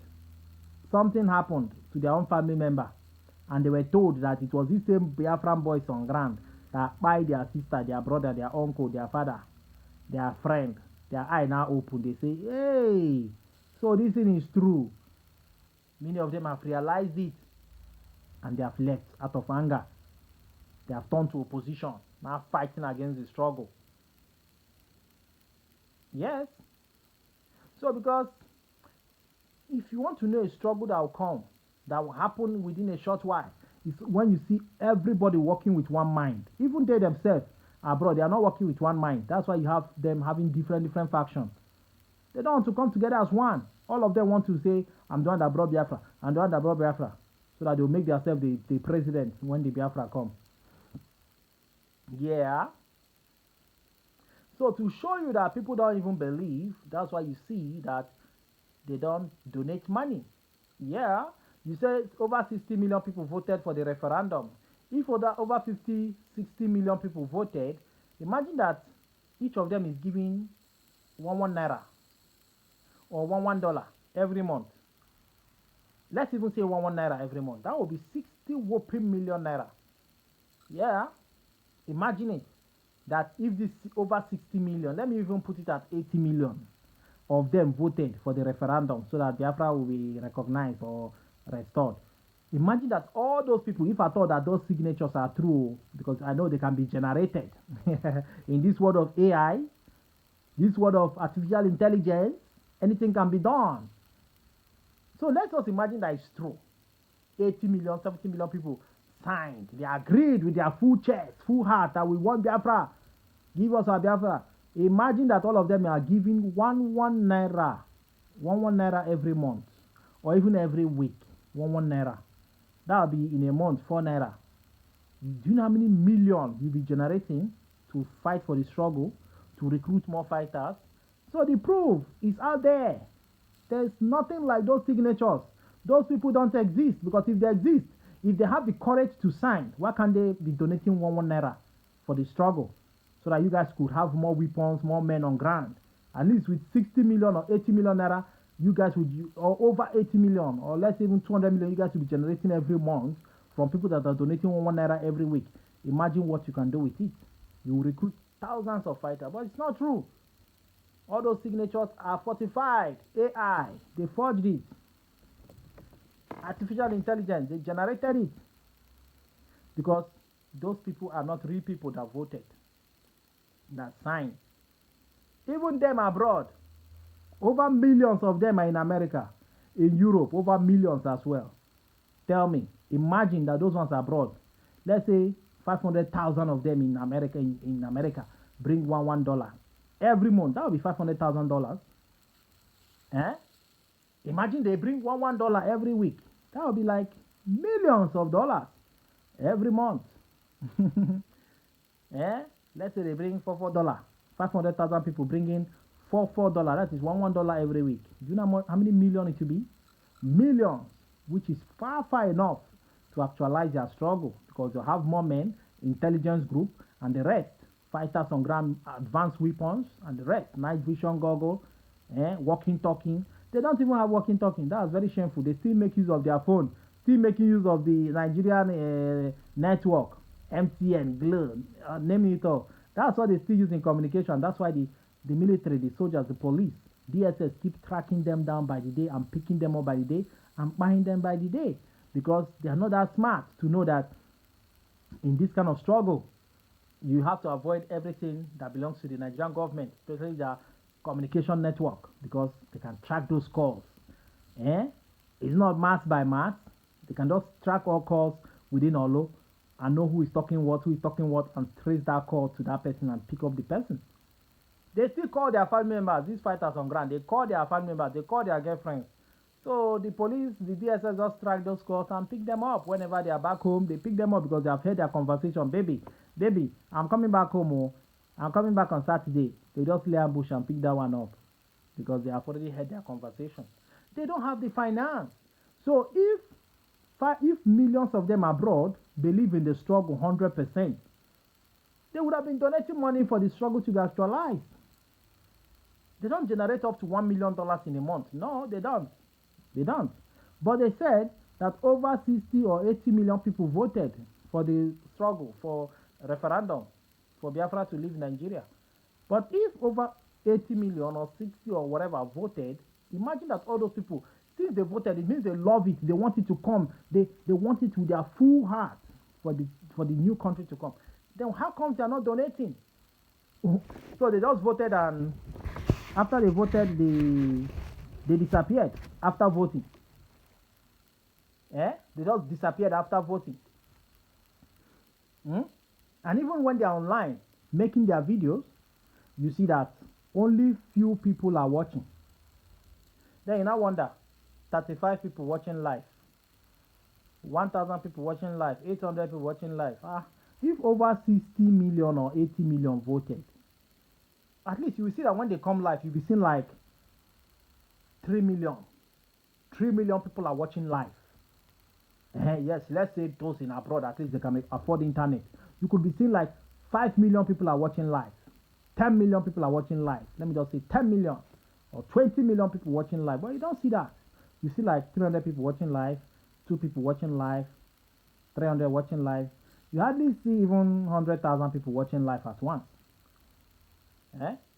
something happened to their own family member, and they were told that it was these same Biafran boys on ground that buy their sister, their brother, their uncle, their father, their friend. Their eye now open. They say, hey, so this thing is true. Many of them have realized it and they have left out of anger. They have turned to opposition, now fighting against the struggle. Yes. So because if you want to know a struggle that will come, that will happen within a short while, it's when you see everybody working with one mind. Even they themselves abroad, they are not working with one mind. That's why you have them having different factions. They don't want to come together as one. All of them want to say, I'm the one that brought Biafra, I'm the one that brought Biafra, so that they'll make themselves the president when the Biafra come. Yeah. So to show you that people don't even believe, that's why you see that they don't donate money. Yeah. You say over 60 million people voted for the referendum. If over 50, 60 million people voted, imagine that each of them is giving one naira or one dollar every month. Let's even say one naira every month. That will be 60 whopping million naira. Yeah. Imagine it. That if this over 60 million, let me even put it at 80 million of them voted for the referendum so that Biafra will be recognized or restored. Imagine that all those people, if I thought that those signatures are true, because I know they can be generated in this world of AI, this world of artificial intelligence, anything can be done. So let us imagine that it's true. 80 million, 70 million people signed. They agreed with their full chest, full heart that we want Biafra. Give us our Biafra. Imagine that all of them are giving one naira. One naira every month. Or even every week. One naira. That will be in a month, 4 naira. Do you know how many million you'll be generating to fight for the struggle, to recruit more fighters? So the proof is out there. There's nothing like those signatures. Those people don't exist, because if they exist, if they have the courage to sign, why can't they be donating one naira for the struggle? So that you guys could have more weapons, more men on ground. At least with 60 million or 80 million naira, you guys would, or over 80 million, or less even 200 million, you guys will be generating every month from people that are donating one naira every week. Imagine what you can do with it. You will recruit thousands of fighters, but it's not true. All those signatures are fortified. AI, they forged it. Artificial intelligence, they generated it. Because those people are not real people that voted, that signed. Even them abroad, over millions of them are in America, in Europe, over millions as well. Tell me, imagine that those ones abroad, let's say 500,000 of them in America, in America, bring one dollar every month. That would be $500,000. Imagine they bring one dollar every week. That would be like millions of dollars every month. Let's say they bring $4. 500,000 people bringing $4. That is one dollar every week. Do you know how many million it will be? Millions, which is far enough to actualize their struggle, because you have more men, intelligence group, and the rest, fighters on ground, advanced weapons, and the rest, night vision goggle, walking, talking. They don't even have walking, talking. That's very shameful. They still make use of their phone, still making use of the Nigerian network, MTN, Glo, naming it all. That's what they still use in communication. That's why the military, the soldiers, the police, DSS keep tracking them down by the day and picking them up by the day and buying them by the day, because they are not that smart to know that in this kind of struggle, you have to avoid everything that belongs to the Nigerian government, especially the communication network, because they can track those calls. It's not mass by mass. They can just track all calls within Olo and know who is talking what, and trace that call to that person and pick up the person. They still call their family members, these fighters on ground, they call their family members, they call their girlfriends. So the police, the DSS just track those calls and pick them up. Whenever they are back home, they pick them up because they have heard their conversation. Baby, I'm coming back home. Oh. I'm coming back on Saturday. They just lay ambush and pick that one up because they have already heard their conversation. They don't have the finance. So if millions of them abroad believe in the struggle 100%, they would have been donating money for the struggle to be actualized. They don't generate up to $1 million in a month. No, they don't. They don't. But they said that over 60 or 80 million people voted for the struggle, for referendum, for Biafra to leave Nigeria. But if over 80 million or 60 or whatever voted, imagine that all those people, since they voted, it means they love it. They want it to come. They want it with their full heart for the new country to come. Then how come they are not donating? So they just voted, and after they voted, they disappeared after voting. They just disappeared after voting. And even when they are online making their videos, you see that only few people are watching. Then you now wonder, 35 people watching live, 1,000 people watching live, 800 people watching live. If over 60 million or 80 million voted, at least you will see that when they come live, you'll be seeing like 3 million. 3 million people are watching live. Yes, let's say those in abroad, at least they can afford internet. You could be seeing like 5 million people are watching live. 10 million people are watching live. Let me just say 10 million or 20 million people watching live. But you don't see that. You see like 300 people watching live, 2 people watching live, 300 watching live. You hardly see even 100,000 people watching live at once.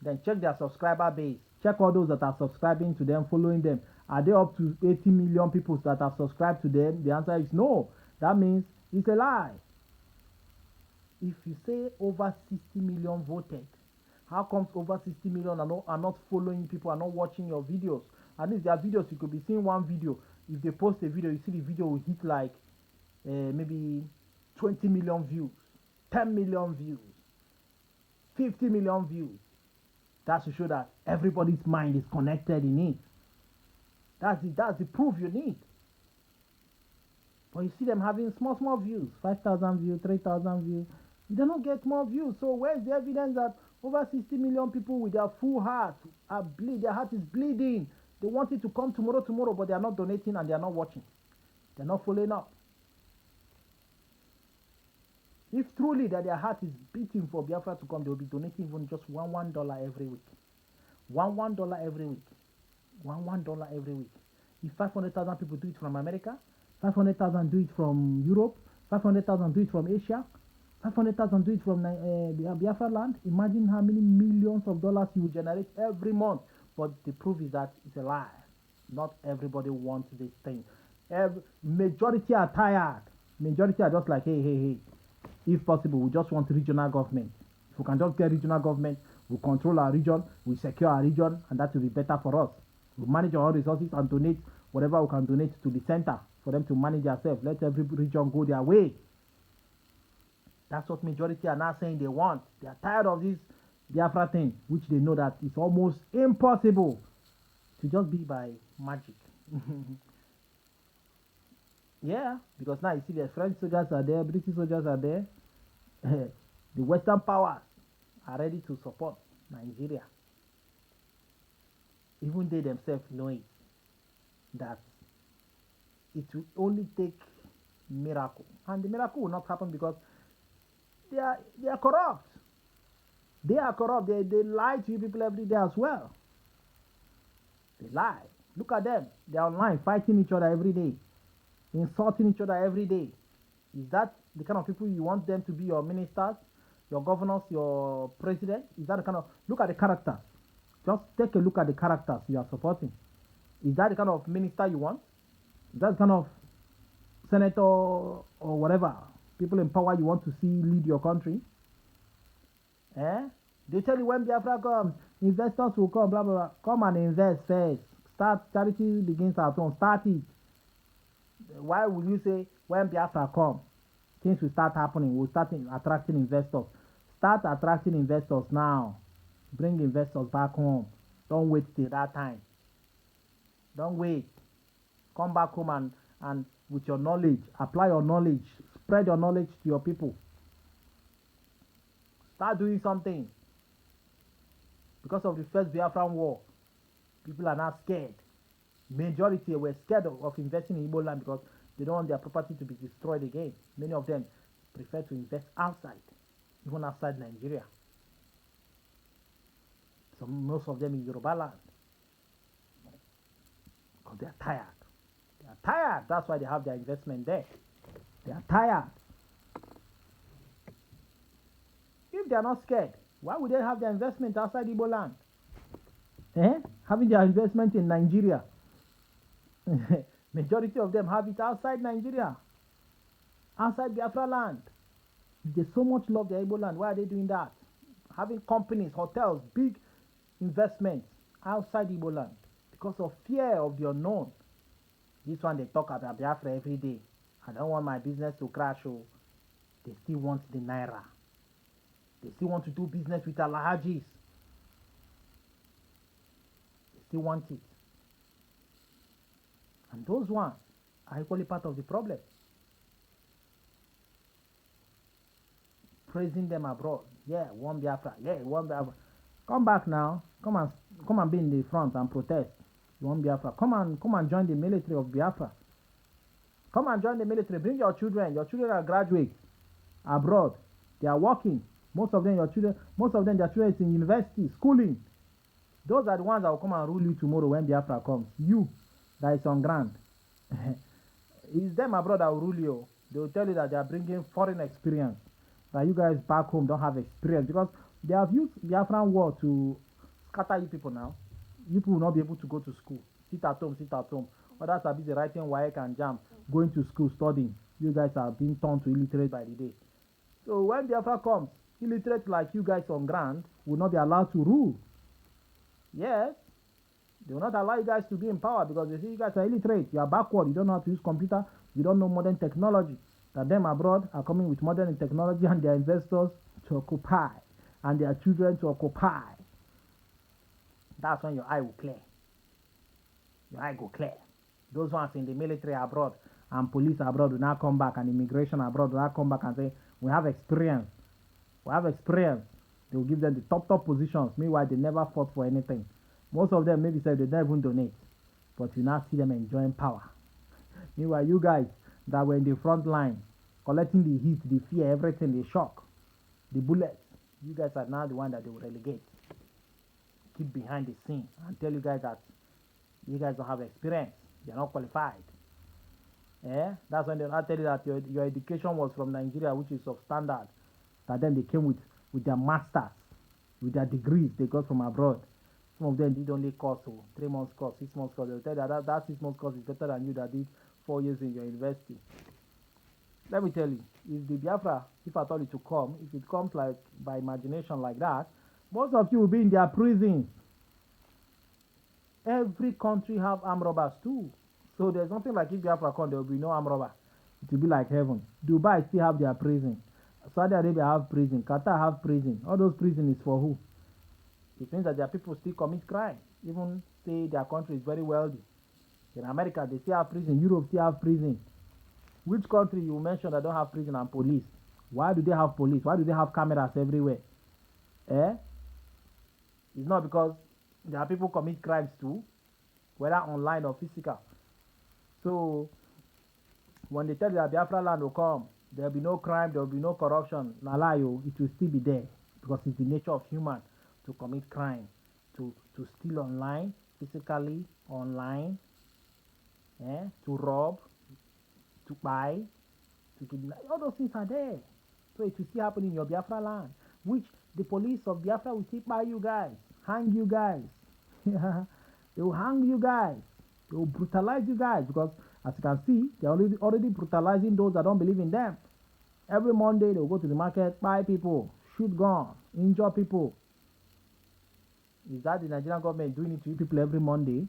Then check their subscriber base. Check all those that are subscribing to them, following them. Are they up to 80 million people that have subscribed to them? The answer is no. That means it's a lie. If you say over 60 million voted, how comes over 60 million are not following people, are not watching your videos? At least their videos, you could be seeing one video. If they post a video, you see the video will hit like maybe 20 million views, 10 million views, 50 million views. That's to show that everybody's mind is connected in it. That's the proof you need. But you see them having small views, 5,000 views, 3,000 views. They don't get more views. So where's the evidence that over 60 million people with their full heart are their heart is bleeding? They want it to come tomorrow, but they are not donating and they are not watching. They're not following up. If truly that their heart is beating for Biafra to come, they will be donating even just $1 every week. $1 every week. $1 every week. If 500,000 people do it from America, 500,000 do it from Europe, 500,000 do it from Asia, 500,000 do it from Biafra land, imagine how many millions of dollars you will generate every month. But the proof is that it's a lie. Not everybody wants this thing. Majority are tired. Majority are just like, hey. If possible, we just want regional government. If we can just get regional government, we control our region, we secure our region, and that will be better for us. We manage our own resources and donate whatever we can donate to the center for them to manage themselves. Let every region go their way. That's what majority are now saying they want. They are tired of this Biafra thing, which they know that it's almost impossible to just be by magic. Yeah, because now you see the French soldiers are there, British soldiers are there. The Western powers are ready to support Nigeria. Even they themselves know it, that it will only take miracle. And the miracle will not happen because they are corrupt. They are corrupt. They lie to you people every day as well. They lie. Look at them. They are online fighting each other every day, insulting each other every day. Is that the kind of people you want them to be your ministers, your governors, your president? Is that the kind of... Look at the characters. Just take a look at the characters you are supporting. Is that the kind of minister you want? Is that the kind of senator or whatever, people in power you want to see lead your country? They tell you when Biafra comes, investors will come, blah, blah, blah. Come and invest first. Start, charity begins at home. Start it. Why will you say when Biafra come, things will start happening, we'll start attracting investors? Start attracting investors now. Bring investors back home. Don't wait till that time. Don't wait. Come back home and with your knowledge, apply your knowledge, spread your knowledge to your people. Start doing something. Because of the first Biafran war, people are now scared. Majority were scared of investing in Igbo land because they don't want their property to be destroyed again. Many of them prefer to invest outside, even outside Nigeria. So most of them in Yoruba land because they are tired. They are tired. That's why they have their investment there. They are tired. If they are not scared, why would they have their investment outside Igbo land? Having their investment in Nigeria. Majority of them have it outside Nigeria, outside Biafra land. They so much love their Igbo land. Why are they doing that? Having companies, hotels, big investments outside Igbo land because of fear of the unknown. This one they talk about Biafra every day. I don't want my business to crash. Oh, they still want the naira. They still want to do business with Alhajis. They still want it. And those ones are equally part of the problem. Praising them abroad. Yeah, one Biafra. Yeah, one Biafra. Come back now. Come and be in the front and protest. One Biafra. Come and join the military of Biafra. Come and join the military. Bring your children. Your children are graduates abroad. They are working. Most of them, their children is in university, schooling. Those are the ones that will come and rule you tomorrow when Biafra comes. You, that is on ground. It's them abroad that will rule you. They will tell you that they are bringing foreign experience. That you guys back home don't have experience. Because they have used Biafran war to scatter you people now. You people will not be able to go to school. Sit at home. Others are busy writing WAEC and JAM, going to school, studying. You guys are being turned to illiterate by the day. So when Biafra comes, illiterate like you guys on ground will not be allowed to rule. Yes, they will not allow you guys to be in power because they say you guys are illiterate. You are backward. You don't know how to use computer. You don't know modern technology. That them abroad are coming with modern technology and their investors to occupy and their children to occupy. That's when your eye will clear. Your eye go clear. Those ones in the military abroad and police abroad will now come back and immigration abroad will now come back and say, we have experience. We have experience. They will give them the top positions. Meanwhile, they never fought for anything. Most of them maybe said they never even donate. But you now see them enjoying power. Meanwhile, you guys that were in the front line, collecting the heat, the fear, everything, the shock, the bullets, you guys are now the one that they will relegate. Keep behind the scene and tell you guys that you guys don't have experience. You're not qualified. That's when they now tell you that your education was from Nigeria, which is of standard. That then they came with their masters, with their degrees they got from abroad. Some of them did only course, 3 months course, 6 months course. They'll tell you that 6 months course is better than you that did 4 years in your university. Let me tell you, if the Biafra, if I told it to come, if it comes like by imagination like that, most of you will be in their prisons. Every country have armed robbers too. So there's nothing like if Biafra come, there will be no armed robber. It will be like heaven. Dubai still have their prison. Saudi Arabia have prison. Qatar have prison. All those prisons is for who? It means that their people still commit crime. Even say their country is very wealthy. In America, they still have prison. Europe still have prison. Which country you mentioned that don't have prison and police? Why do they have police? Why do they have cameras everywhere? It's not because their people commit crimes too, whether online or physical. So, when they tell you that Biafra land will come, there will be no crime, there will be no corruption. Nalayo, it will still be there because it's the nature of human to commit crime, to steal online, physically online, to rob, to buy, to kidnap. All those things are there. So it will still happen in your Biafra land, which the police of Biafra will still buy you guys, hang you guys. They will hang you guys. They will brutalize you guys because, as you can see, they are already brutalizing those that don't believe in them. Every Monday, they will go to the market, buy people, shoot guns, injure people. Is that the Nigerian government doing it to you people every Monday?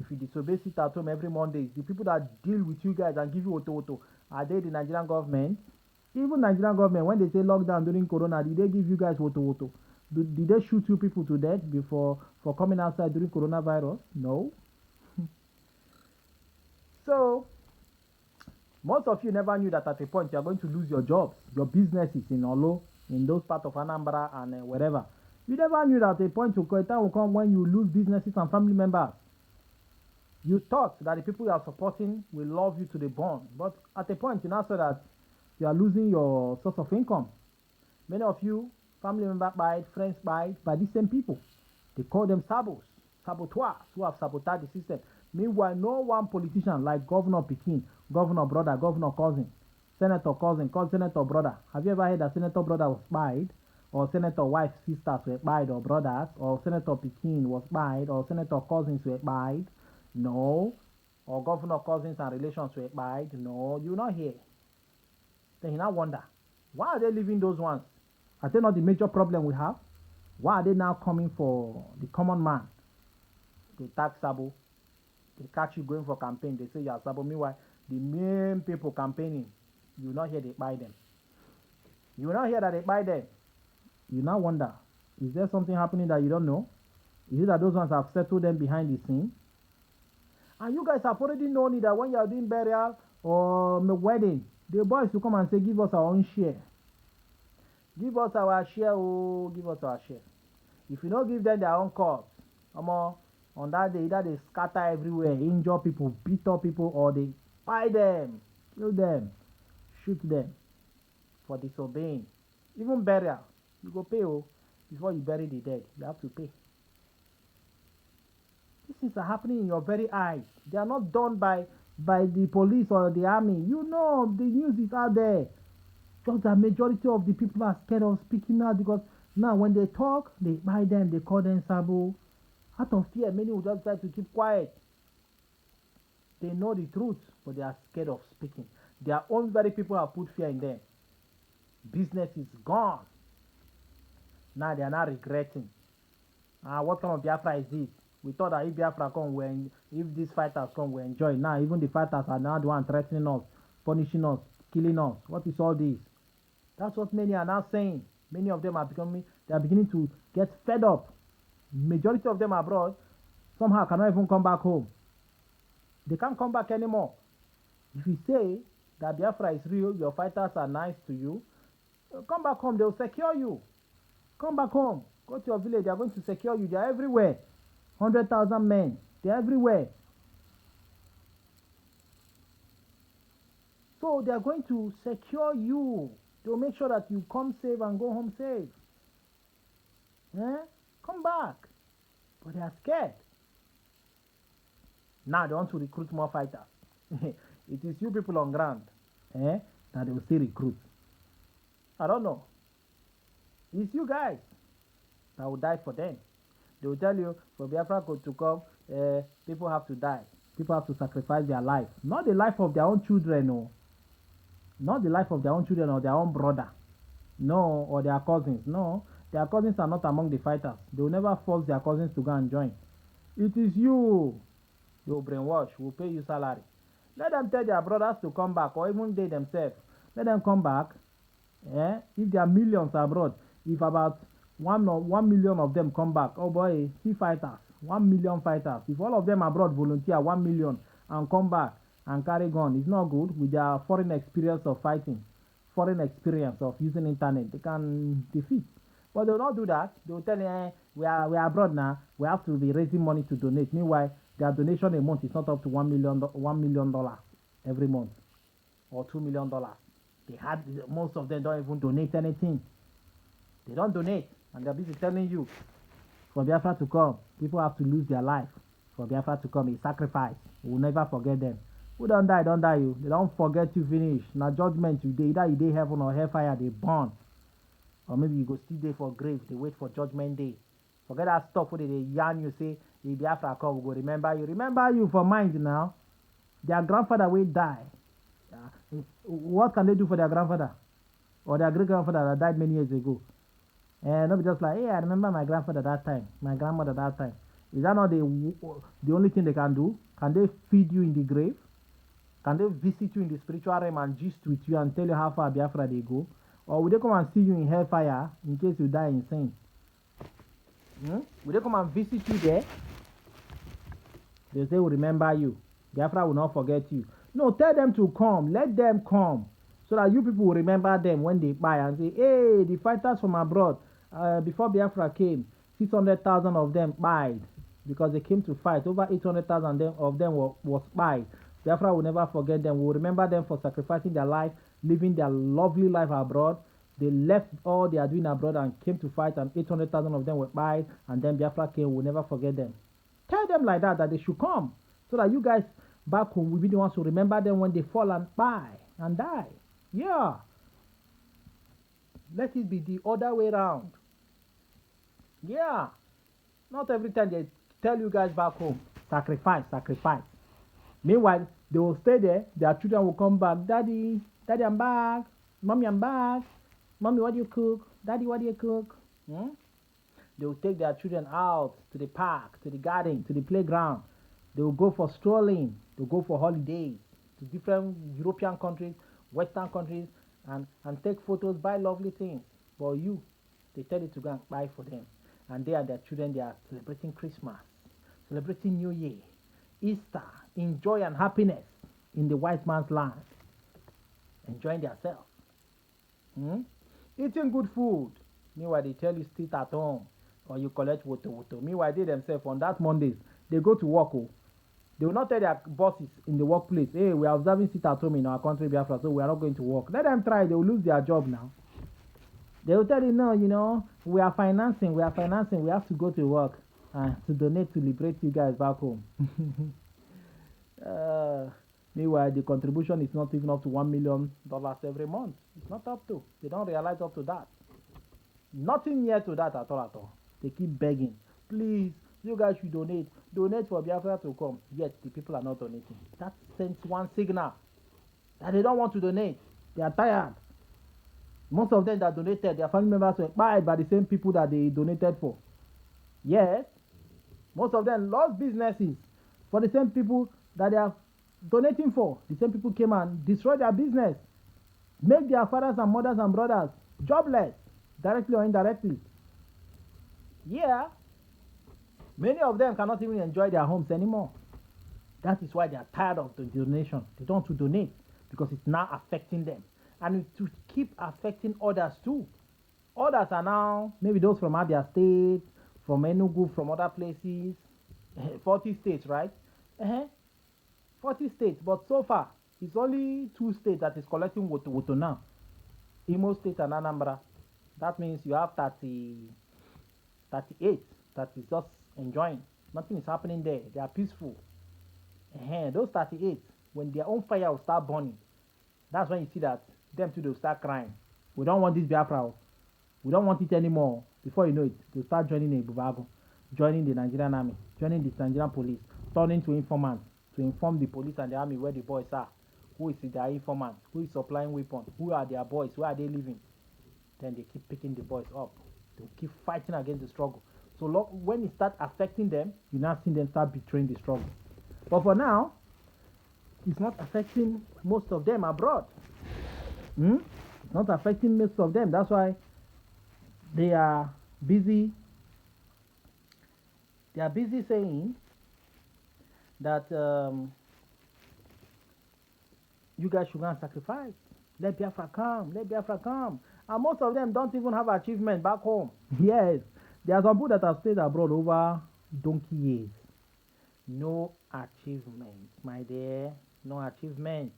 If you disobey sit at home every Monday, the people that deal with you guys and give you auto, are they the Nigerian government? Even Nigerian government, when they say lockdown during Corona, did they give you guys auto? Did they shoot you people to death for coming outside during coronavirus? No. So, most of you never knew that at a point you are going to lose your jobs, your businesses in Olo, in those parts of Anambra and wherever. You never knew that a point will come when you lose businesses and family members. You thought that the people you are supporting will love you to the bone, but at a point you now saw that you are losing your source of income. Many of you, family members buy it, friends buy it, by these same people. They call them saboteurs who have sabotaged the system. Meanwhile, no one politician like Governor Pekin, Governor brother, Governor cousin, Senator cousin, Senator brother. Have you ever heard that Senator brother was spied? Or Senator wife sisters were spied, or brothers? Or Senator Pekin was spied? Or Senator cousins were spied? No. Or Governor cousins and relations were spied? No. You not hear. Then you now wonder, why are they leaving those ones? Are they not the major problem we have? Why are they now coming for the common man? They tag Sabo. They catch you going for campaign. They say you are Sabo. Meanwhile, the main people campaigning, you will not hear they buy them. You will not hear that they buy them. You now wonder, is there something happening that you don't know? Is it that those ones have settled them behind the scene? And you guys have already known it that when you are doing burial or wedding, the boys will come and say, give us our own share. Give us our share, oh, give us our share. If you don't give them their own cause, on that day, either they scatter everywhere, injure people, beat up people, or they buy them, kill them, shoot them for disobeying. Even burial, you go pay, oh, before you bury the dead, you have to pay. These things are happening in your very eyes. They are not done by the police or the army. You know, the news is out there. Just the majority of the people are scared of speaking out because now when they talk, they buy them, they call them Sabo. Out of fear, many will just try to keep quiet. They know the truth, but they are scared of speaking. Their own very people have put fear in them. Business is gone. Now they are not regretting. What kind of Biafra is this? We thought that if Biafra come, if these fighters come, we enjoy. Now even the fighters are now the one threatening us, punishing us, killing us. What is all this? That's what many are now saying. Many of them are beginning to get fed up. Majority of them abroad somehow cannot even come back home. They can't come back anymore. If you say that Biafra is real, your fighters are nice to you, come back home, they will secure you. Come back home. Go to your village, they are going to secure you. They are everywhere. 100,000 men. They are everywhere. So they are going to secure you. They will make sure that you come safe and go home safe. Come back. But they are scared. Now they want to recruit more fighters. It is you people on ground that they will still recruit. I don't know. It's you guys that will die for them. They will tell you, for Biafra to come, people have to die. People have to sacrifice their life. Not the life of their own children, no. Not the life of their own children or their own brother. No, or their cousins. No, their cousins are not among the fighters. They will never force their cousins to go and join. It is you. They will brainwash, will pay you salary. Let them tell their brothers to come back, or even they themselves. Let them come back. If there are millions abroad, if about 1 million of them come back, oh boy, see fighters, 1 million fighters. If all of them abroad volunteer 1 million and come back and carry gun, it's not good with their foreign experience of fighting, foreign experience of using internet. They can defeat. But they will not do that. They will tell you, we are abroad now, we have to be raising money to donate. Meanwhile, their donation a month is not up to $1 million every month or $2 million. Most of them don't even donate anything. They don't donate, and they're busy telling you, for Biafra to come, people have to lose their life. For Biafra to come, a sacrifice. We will never forget them. Who don't die, don't die you. They don't forget you finish. Now judgment you day, either you day heaven or hellfire, they burn. Or maybe you go still there for grave, they wait for judgment day. Forget that stuff where they yarn you, say, if Biafra come, we go remember you. Remember you for mind now. Their grandfather will die. What can they do for their grandfather? Or their great-grandfather that died many years ago? And not just like, hey, I remember my grandfather that time, my grandmother that time. Is that not the only thing they can do? Can they feed you in the grave? Can they visit you in the spiritual realm and gist with you and tell you how far Biafra they go? Or will they come and see you in hellfire in case you die in sin? Will they come and visit you there? They say, we'll remember you. Biafra will not forget you. No, tell them to come. Let them come. So that you people will remember them when they buy and say, hey, the fighters from abroad, before Biafra came, 600,000 of them died. because they came to fight. Over 800,000 of them were spies. Biafra will never forget them. We'll remember them for sacrificing their life, living their lovely life abroad. They left all they are doing abroad and came to fight, and 800,000 of them were spies, and then Biafra came. We'll never forget them. Tell them like that they should come, so that you guys back home will be the ones to remember them when they fall and die. Yeah. Let it be the other way around. Yeah. Not every time they tell you guys back home, sacrifice. Meanwhile, they will stay there. Their children will come back. Daddy, I'm back. Mommy, I'm back. Mommy, what do you cook? Daddy, what do you cook? They will take their children out to the park, to the garden, to the playground. They will go for strolling. They will go for holidays to different European countries, Western countries, and take photos, buy lovely things. But you, they tell you to go and buy for them. And they and their children, they are celebrating Christmas, celebrating New Year, Easter, in joy and happiness in the white man's land, enjoying themselves, eating good food. Meanwhile, they tell you sit at home or you collect woto. Meanwhile, they themselves on that Mondays, they go to work. They will not tell their bosses in the workplace, hey, we are observing sit at home in our country, Biafra, so we are not going to work. Let them try, they will lose their job now. They will tell you, no, we are financing, we have to go to work to donate to liberate you guys back home. Meanwhile, the contribution is not even up to $1 million every month. It's not up to. They don't realize up to that. Nothing near to that at all. They keep begging, please, you guys should donate. Donate for Biafra to come. Yet the people are not donating. That sends one signal that they don't want to donate. They are tired. Most of them that donated, their family members were bought by the same people that they donated for. Yes, most of them lost businesses for the same people that they are donating for. The same people came and destroyed their business, make their fathers and mothers and brothers jobless, directly or indirectly. Yeah, many of them cannot even enjoy their homes anymore. That is why they are tired of the donation. They don't want to donate because it's now affecting them. And to keep affecting others too. Others are now, maybe those from Abia State, from Enugu, from other places. 40 states, right? 40 states, but so far, it's only 2 states that is collecting woto now. Imo State and Anambra. That means you have 38 that is just enjoying. Nothing is happening there. They are peaceful. Those 38, when their own fire will start burning, that's when you see that them too, they'll start crying. We don't want this Biafra. We don't want it anymore. Before you know it, they'll start joining the Bubago, joining the Nigerian army, joining the Nigerian police, turning to informants to inform the police and the army where the boys are. Who is their informant? Who is supplying weapons? Who are their boys? Where are they living? Then they keep picking the boys up. They'll keep fighting against the struggle. So when it starts affecting them, you now see them start betraying the struggle. But for now, it's not affecting most of them abroad. It's not affecting most of them. That's why they are busy. They are busy saying that you guys should go and sacrifice. Let Biafra come. Let Biafra come. And most of them don't even have achievement back home. Yes. There are some people that have stayed abroad over donkey years. No achievement, my dear. No achievement.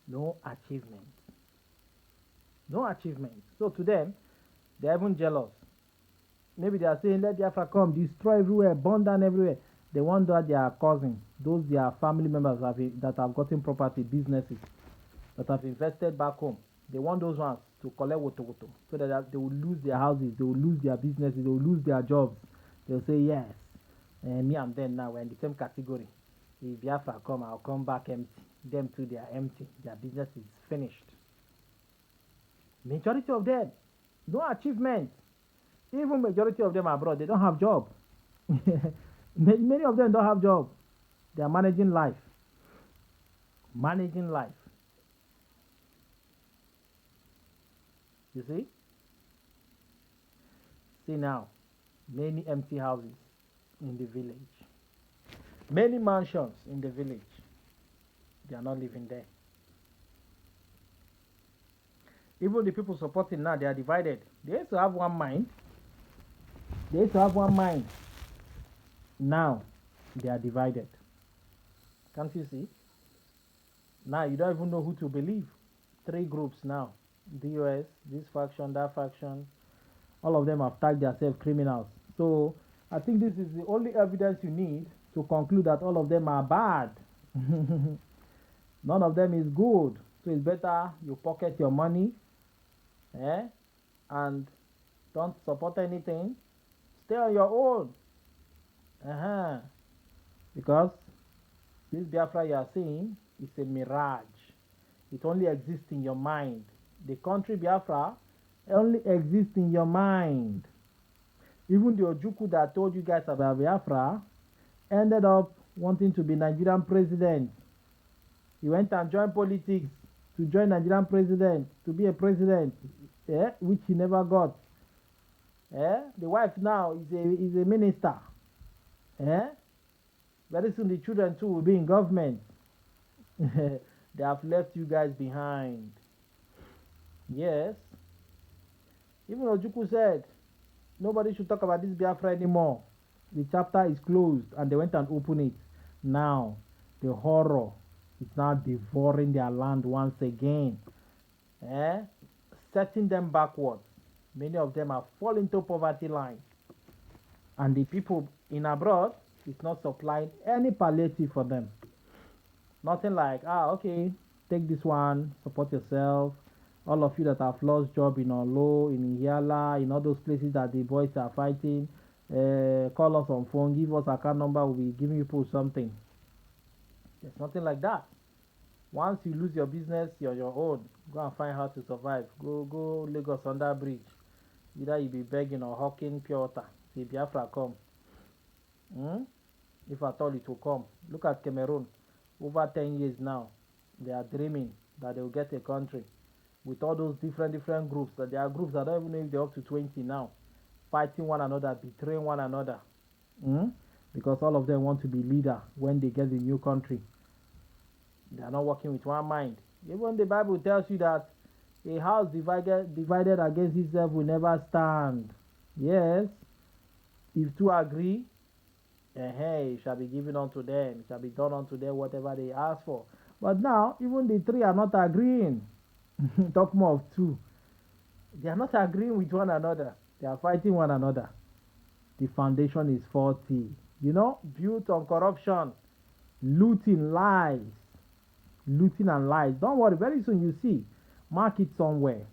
No achievement. No achievement. So to them, they're even jealous. Maybe they are saying, let Biafra come, destroy everywhere, burn down everywhere. They wonder their cousins, those their family members that have gotten property, businesses, that have invested back home. They want those ones to collect woto, so that they will lose their houses, they will lose their businesses, they will lose their jobs. They'll say, yes, me and them now, we're in the same category. If Biafra come, I'll come back empty. Them too, they are empty. Their business is finished. Majority of them, no achievement. Even majority of them abroad, they don't have job. Many of them don't have job. They are managing life. Managing life. You see? See now, many empty houses in the village. Many mansions in the village. They are not living there. Even the people supporting now, they are divided. They used to have one mind. They used to have one mind. Now they are divided. Can't you see? Now you don't even know who to believe. Three groups now. DOS, this faction, that faction. All of them have tagged themselves criminals. So I think this is the only evidence you need to conclude that all of them are bad. None of them is good. So it's better you pocket your money, and don't support anything. Stay on your own. Because this Biafra you are seeing is a mirage. It only exists in your mind. The country Biafra only exists in your mind. Even the Ojukwu that told you guys about Biafra ended up wanting to be Nigerian president. He went and joined politics to join Nigerian president, to be a president, which he never got. The wife now is a minister. Very soon the children too will be in government. They have left you guys behind. Yes. Even Ojukwu said, nobody should talk about this Biafra anymore. The chapter is closed, and they went and opened it. Now, the horror is now devouring their land once again. Setting them backwards. Many of them have fallen to poverty line. And the people in abroad is not supplying any palliative for them. Nothing like, okay, take this one, support yourself. All of you that have lost job in Olo, in Ihiala, in all those places that the boys are fighting, call us on phone, give us account number, we'll be giving people something. There's nothing like that. Once you lose your business, you're your own. Go and find how to survive. Go Lagos under bridge. Either you be begging or hawking pure water. See Biafra come. If at all it will come. Look at Cameroon. Over 10 years now, they are dreaming that they will get a country with all those different groups. That there are groups that don't even know if they're up to 20 now, fighting one another, betraying one another, because all of them want to be leader when they get the new country. They are not working with one mind. Even the Bible tells you that a house divided against itself will never stand. Yes, if two agree, it shall be given unto them, it shall be done unto them whatever they ask for. But now, even the three are not agreeing. Talk more of two. They are not agreeing with one another. They are fighting one another. The foundation is faulty. Built on corruption, looting, lies. Looting and lies. Don't worry, very soon you see. Mark it somewhere.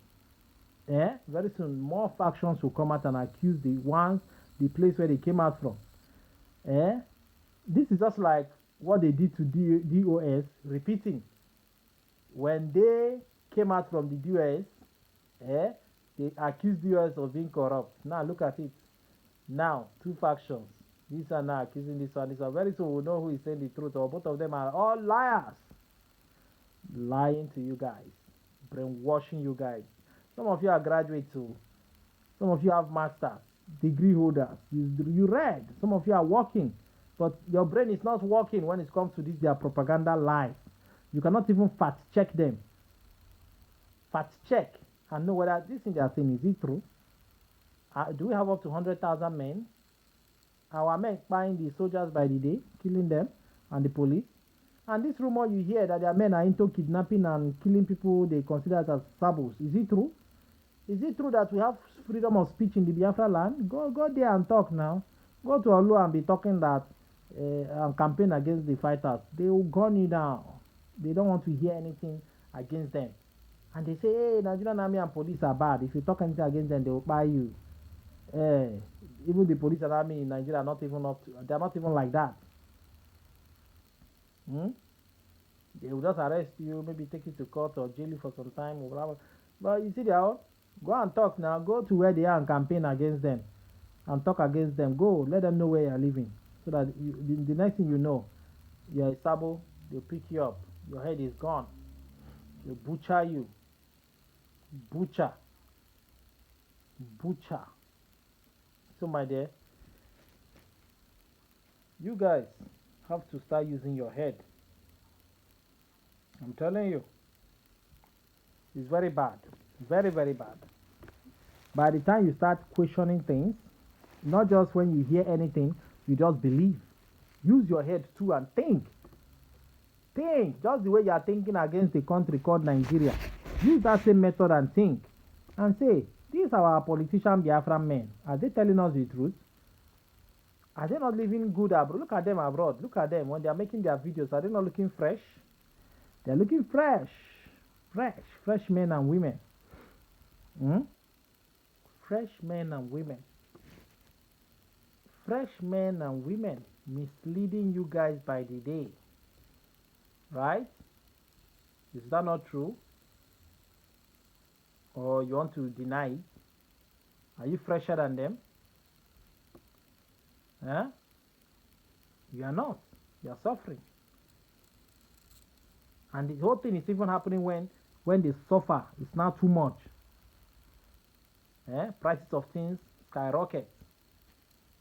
Very soon more factions will come out and accuse the place where they came out from. This is just like what they did to DOS, repeating. When they came out from the DOS, they accused DOS of being corrupt. Now look at it. Now, two factions. These are now accusing this one. Very soon we'll know who is saying the truth, or both of them are all liars. Lying to you guys. Brainwashing you guys. Some of you are graduates too. Some of you have masters, degree holders. You read. Some of you are working. But your brain is not working when it comes to this, their propaganda lies. You cannot even fact check them. Fact check and know whether this thing they are saying, is it true? Do we have up to 100,000 men? Our men buying the soldiers by the day, killing them, and the police. And this rumor you hear that their men are into kidnapping and killing people they consider as sabos. Is it true? Is it true that we have freedom of speech in the Biafra land? Go there and talk now. Go to Olu and be talking that and campaign against the fighters. They will gun you down. They don't want to hear anything against them. And they say, hey, Nigerian army and police are bad. If you talk anything against them, they will buy you. Even the police and army in Nigeria are not even they're not even like that. They will just arrest you, maybe take you to court or jail you for some time. But you see, they are go and talk now. Go to where they are and campaign against them and talk against them. Go, let them know where you are living, so that the next thing you know, you are a sabo. They'll pick you up. Your head is gone. They'll butcher you. Butcher. So my dear, you guys have to start using your head. I'm telling you, it's very bad. Very, very bad. By the time you start questioning things, not just when you hear anything, You just believe. Use your head too and think. Think just the way you are thinking against a country called Nigeria. Use that same method and think. And say, these are our politician Biafra men. Are they telling us the truth? Are they not living good abroad? Look at them abroad. Look at them when they are making their videos. Are they not looking fresh? They are looking fresh. Fresh men and women. Fresh men and women. Fresh men and women misleading you guys by the day. Right? Is that not true? Or you want to deny it? Are you fresher than them? Huh? You are not. You are suffering. And the whole thing is even happening when they suffer. It's not too much. Prices of things skyrocket.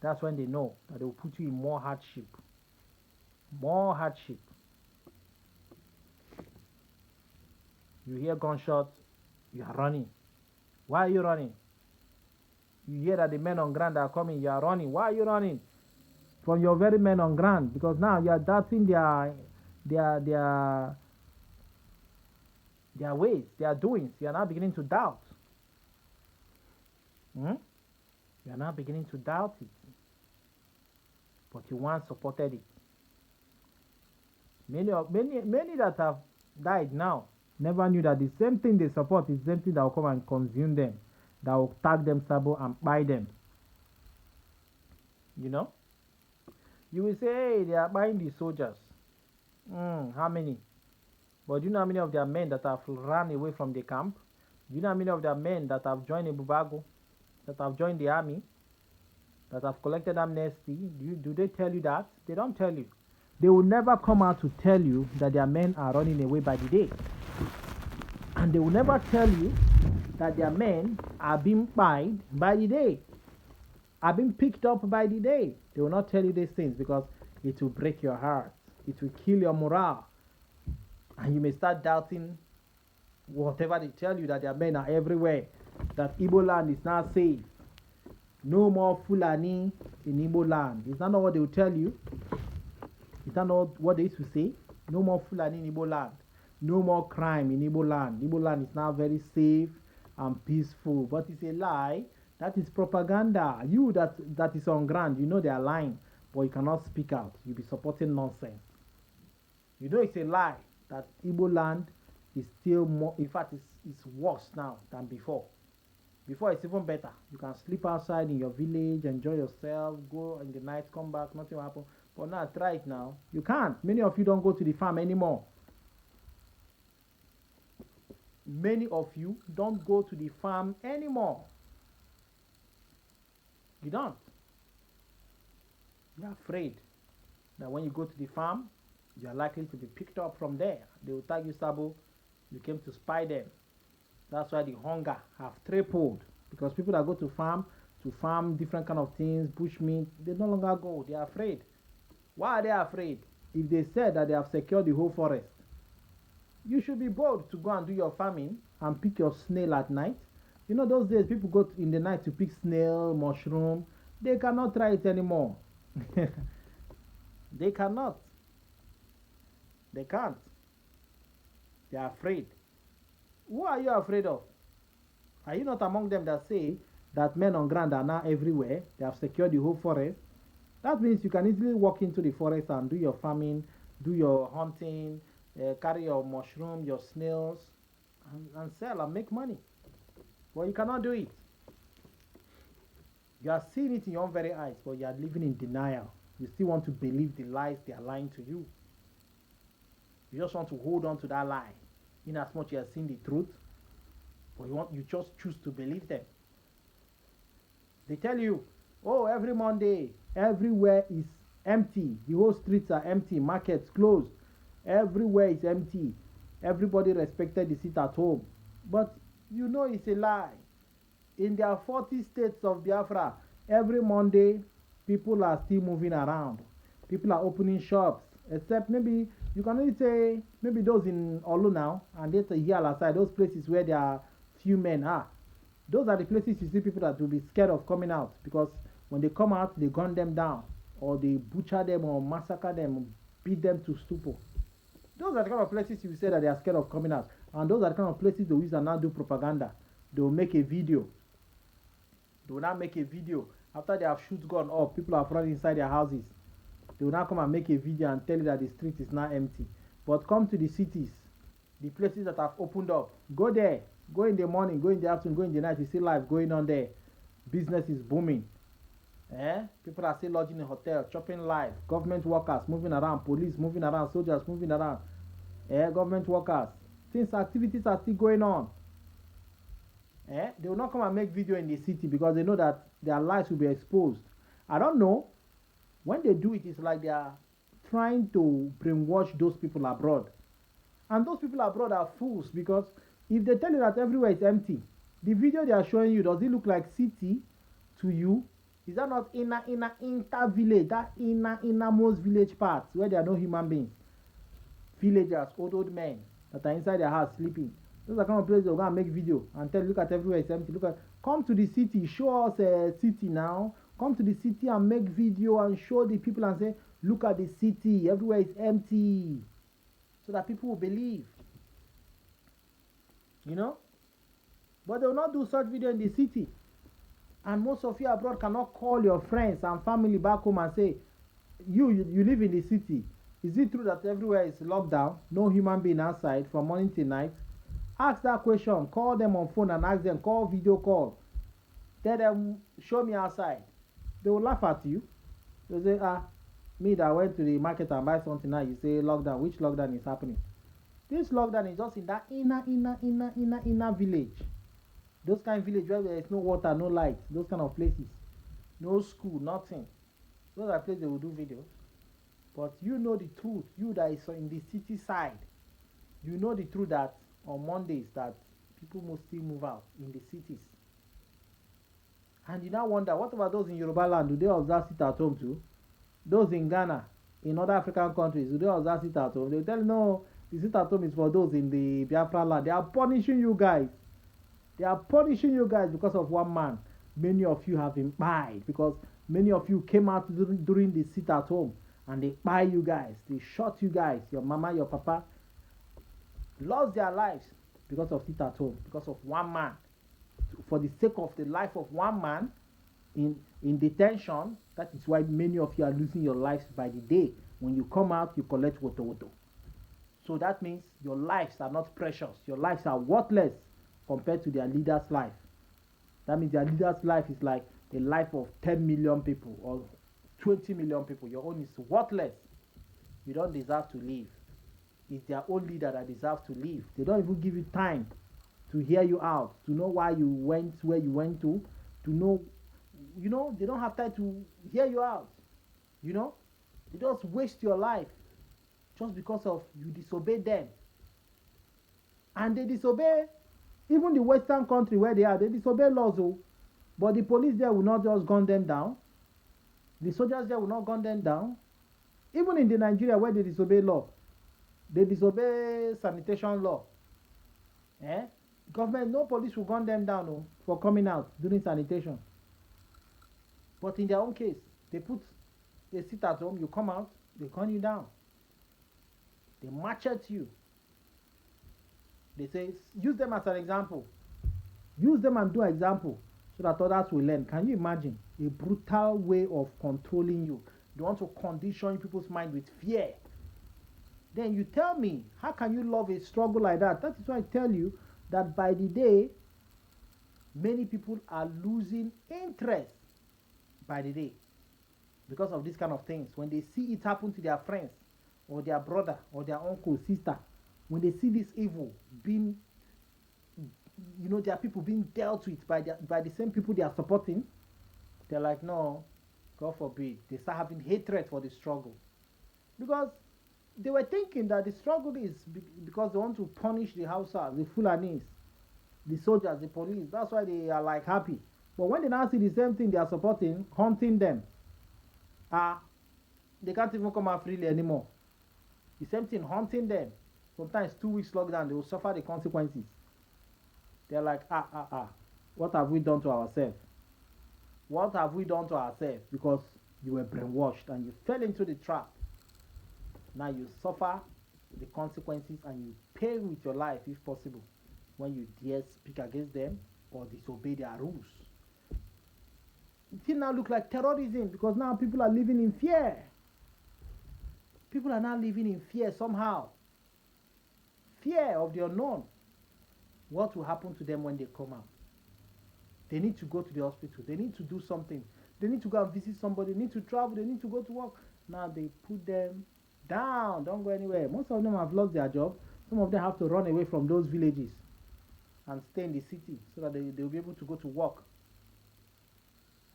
That's when they know that they will put you in more hardship. More hardship. You hear gunshots, you are running. Why are you running? You hear that the men on ground are coming, you are running. Why are you running? From your very men on ground, because now you are doubting their ways, their doings. You are now beginning to doubt. You are now beginning to doubt it. But you once supported it. Many that have died now never knew that the same thing they support is the same thing that will come and consume them, that will tag them sabo and buy them. You know? You will say, hey, they are buying the soldiers. How many? But do you know how many of their men that have run away from the camp? Do you know how many of their men that have joined Bubago, that have joined the army, that have collected amnesty? Do they tell you that? They don't tell you. They will never come out to tell you that their men are running away by the day. And they will never tell you that their men are being buyed by the day, are being picked up by the day. They will not tell you these things because it will break your heart. It will kill your morale. And you may start doubting whatever they tell you, that their men are everywhere, that Igbo land is not safe. No more Fulani in Igbo land. Is that not what they will tell you? Is that not what they used to say? No more Fulani in Igbo land. No more crime in Igbo land. Igbo land is now very safe and peaceful. But it's a lie. That is propaganda. You that is on ground, you know they are lying, but you cannot speak out. You'll be supporting nonsense. You know it's a lie that Igbo land is still more, in fact, it's worse now than before. Before it's even better. You can sleep outside in your village, enjoy yourself, go in the night, come back, nothing will happen. But now, try it now. You can't. Many of you don't go to the farm anymore. Many of you don't go to the farm anymore. You don't. You're afraid that when you go to the farm, you're likely to be picked up from there. They will tag you, Sabo. You came to spy them. That's why the hunger have tripled. Because people that go to farm different kind of things, bushmeat, they no longer go. They are afraid. Why are they afraid? If they said that they have secured the whole forest, you should be bold to go and do your farming and pick your snail at night. You know those days people go in the night to pick snail, mushroom. They cannot try it anymore. They cannot. They can't. They are afraid. Who are you afraid of? Are you not among them that say that men on ground are now everywhere? They have secured the whole forest. That means you can easily walk into the forest and do your farming, do your hunting, carry your mushroom, your snails, and sell and make money. But you cannot do it. You are seeing it in your own very eyes, but you are living in denial. You still want to believe the lies they are lying to you. You just want to hold on to that lie, in as much as you have seen the truth, but you just choose to believe them. They tell you, oh, every Monday, everywhere is empty. The whole streets are empty. Markets closed. Everywhere is empty. Everybody respected the seat at home. But you know it's a lie. In their 40 states of Biafra, every Monday, people are still moving around. People are opening shops. Except maybe, you can only say, maybe those in Olu now, and there's a Hiala side, those places where there are few men are. Those are the places you see people that will be scared of coming out, because when they come out, they gun them down. or they butcher them or massacre them, beat them to stupor. Those are the kind of places you say that they are scared of coming out. And those are the kind of places they use and now do propaganda. They will make a video. They will now make a video. After they have shoot gone up, people are running inside their houses. They will now come and make a video and tell you that the street is now empty. But come to the cities, the places that have opened up. Go there. Go in the morning, go in the afternoon, go in the night. You see life going on there. Business is booming. People are still lodging in hotels, shopping life. Government workers moving around, police moving around, soldiers moving around. Government workers. Things, activities are still going on. They will not come and make video in the city because they know that their lives will be exposed. I don't know. When they do it, it's like they are trying to brainwash those people abroad. And those people abroad are fools because if they tell you that everywhere is empty, the video they are showing you, does it look like city to you? Is that not inner village, that innermost village parts where there are no human beings? Villagers, old men that are inside their house sleeping. Those are kind of places they'll go and make video and tell, look at everywhere is empty. Come to the city, show us a city now. Come to the city and make video and show the people and say, look at the city, everywhere is empty. So that people will believe. You know? But they will not do such video in the city. And most of you abroad cannot call your friends and family back home and say, you live in the city. Is it true that everywhere is locked down? No human being outside from morning till night? Ask that question. Call them on phone and ask them. Call video call. Tell them, show me outside. They will laugh at you. They'll say, me that went to the market and buy something now, you say lockdown. Which lockdown is happening? This lockdown is just in that inner village. Those kind of village where there is no water, no light. Those kind of places. No school, nothing. Those are places they will do videos. But you know the truth. You that is in the city side. You know the truth that on Mondays that people mostly move out in the cities. And you now wonder, what about those in Yoruba land? Do they observe sit at home too? Those in Ghana, in other African countries, do they observe sit at home? They tell you, no, the sit at home is for those in the Biafra land. They are punishing you guys. They are punishing you guys because of one man. Many of you have been pied because many of you came out during the sit at home and they pie you guys. They shot you guys. Your mama, your papa lost their lives because of sit at home, because of one man. For the sake of the life of one man in detention, that is why many of you are losing your lives by the day. When you come out, you collect woto. So that means your lives are not precious. Your lives are worthless compared to their leader's life. That means their leader's life is like the life of 10 million people or 20 million people. Your own is worthless. You don't deserve to live. It's their own leader that deserves to live. They don't even give you time to hear you out, to know why you went where you went to know, they don't have time to hear you out. They just waste your life just because of you disobey them. And they disobey, even the Western country where they are, they disobey laws. But the police there will not just gun them down. The soldiers there will not gun them down. Even in the Nigeria where they disobey law, they disobey sanitation law. Government, no police will gun them down for coming out during sanitation. But in their own case, they sit at home, you come out, they gun you down. They machete you. They say, use them as an example. Use them and do an example so that others will learn. Can you imagine a brutal way of controlling you? They want to condition people's mind with fear. Then you tell me, how can you love a struggle like that? That is why I tell you that by the day, many people are losing interest by the day because of these kind of things. When they see it happen to their friends or their brother or their uncle, sister, when they see this evil being, there are people being dealt with by the same people they are supporting, they're like, no, God forbid. They start having hatred for the struggle. Because they were thinking that the struggle is because they want to punish the Hausa, the Fulanis, the soldiers, the police. That's why they are like happy. But when they now see the same thing they are supporting, hunting them, they can't even come out freely anymore. The same thing, hunting them. Sometimes 2 weeks lockdown, they will suffer the consequences. They're like, what have we done to ourselves? What have we done to ourselves? Because You were brainwashed and you fell into the trap. Now you suffer the consequences and you pay with your life if possible when you dare speak against them or disobey their rules. It now look like terrorism because now people are living in fear. People are now living in fear somehow. Fear of the unknown. What will happen to them when they come out? They need to go to the hospital. They need to do something. They need to go and visit somebody. They need to travel. They need to go to work. Now they put them down. Don't go anywhere. Most of them have lost their job. Some of them have to run away from those villages and stay in the city so that they'll be able to go to work.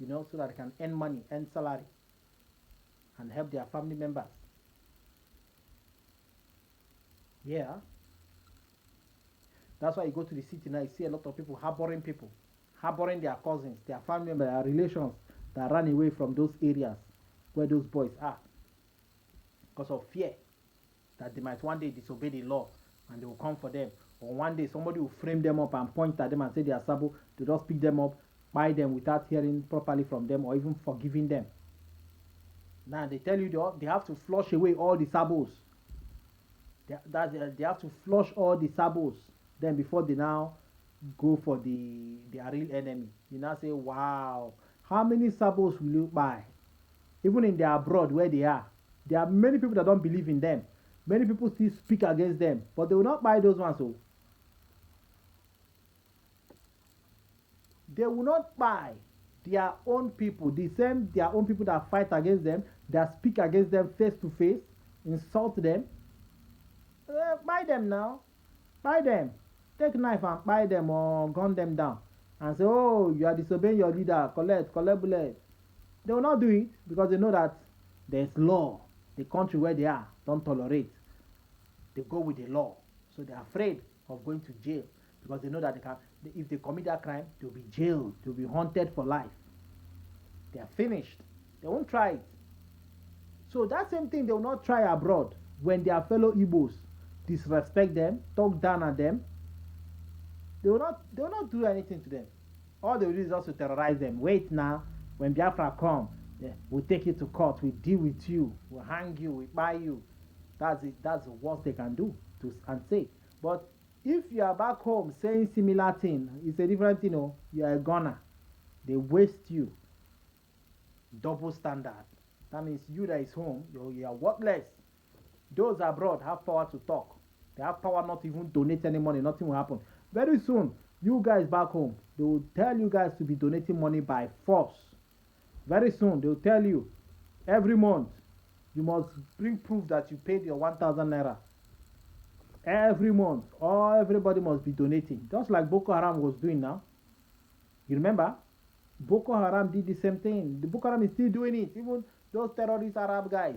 So that they can earn money, earn salary, and help their family members. Yeah. That's why you go to the city now, you see a lot of people harboring their cousins, their family members, their relations that run away from those areas where those boys are because of fear that they might one day disobey the law and they will come for them. Or one day somebody will frame them up and point at them and say they are sabo. They just pick them up, buy them without hearing properly from them or even forgiving them. Now they tell you they have to flush away all the sabos. They have to flush all the sabos. Then before they now go for their real enemy. You now say, wow, how many sabos will you buy? Even in their abroad where they are, there are many people that don't believe in them. Many people still speak against them, but they will not buy those ones. So they will not buy their own people, their own people that fight against them, that speak against them face to face, insult them. Buy them now. Buy them. Take knife and buy them or gun them down and say, oh, you are disobeying your leader, collect bullet. They will not do it because they know that there's law. The country where they are don't tolerate. They go with the law. So they're afraid of going to jail because they know that if they commit that crime, they'll be jailed. They'll be haunted for life. They are finished. They won't try it. So that same thing they will not try abroad when their fellow Igbos disrespect them, talk down at them. They will not do anything to them. All they will do is also terrorize them. Wait now, when Biafra come, we'll take you to court, we'll deal with you, we'll hang you, we'll buy you. That's it. That's the worst they can do and say. But if you are back home saying similar thing, it's a different thing. You are a gunner. They waste you. Double standard. That means you that is home, you are worthless. Those abroad have power to talk. They have power not even donate any money. Nothing will happen. Very soon, you guys back home, they will tell you guys to be donating money by force. Very soon, they will tell you, every month, you must bring proof that you paid your 1,000 naira. Every month, everybody must be donating. Just like Boko Haram was doing now. You remember? Boko Haram did the same thing. The Boko Haram is still doing it. Even those terrorist Arab guys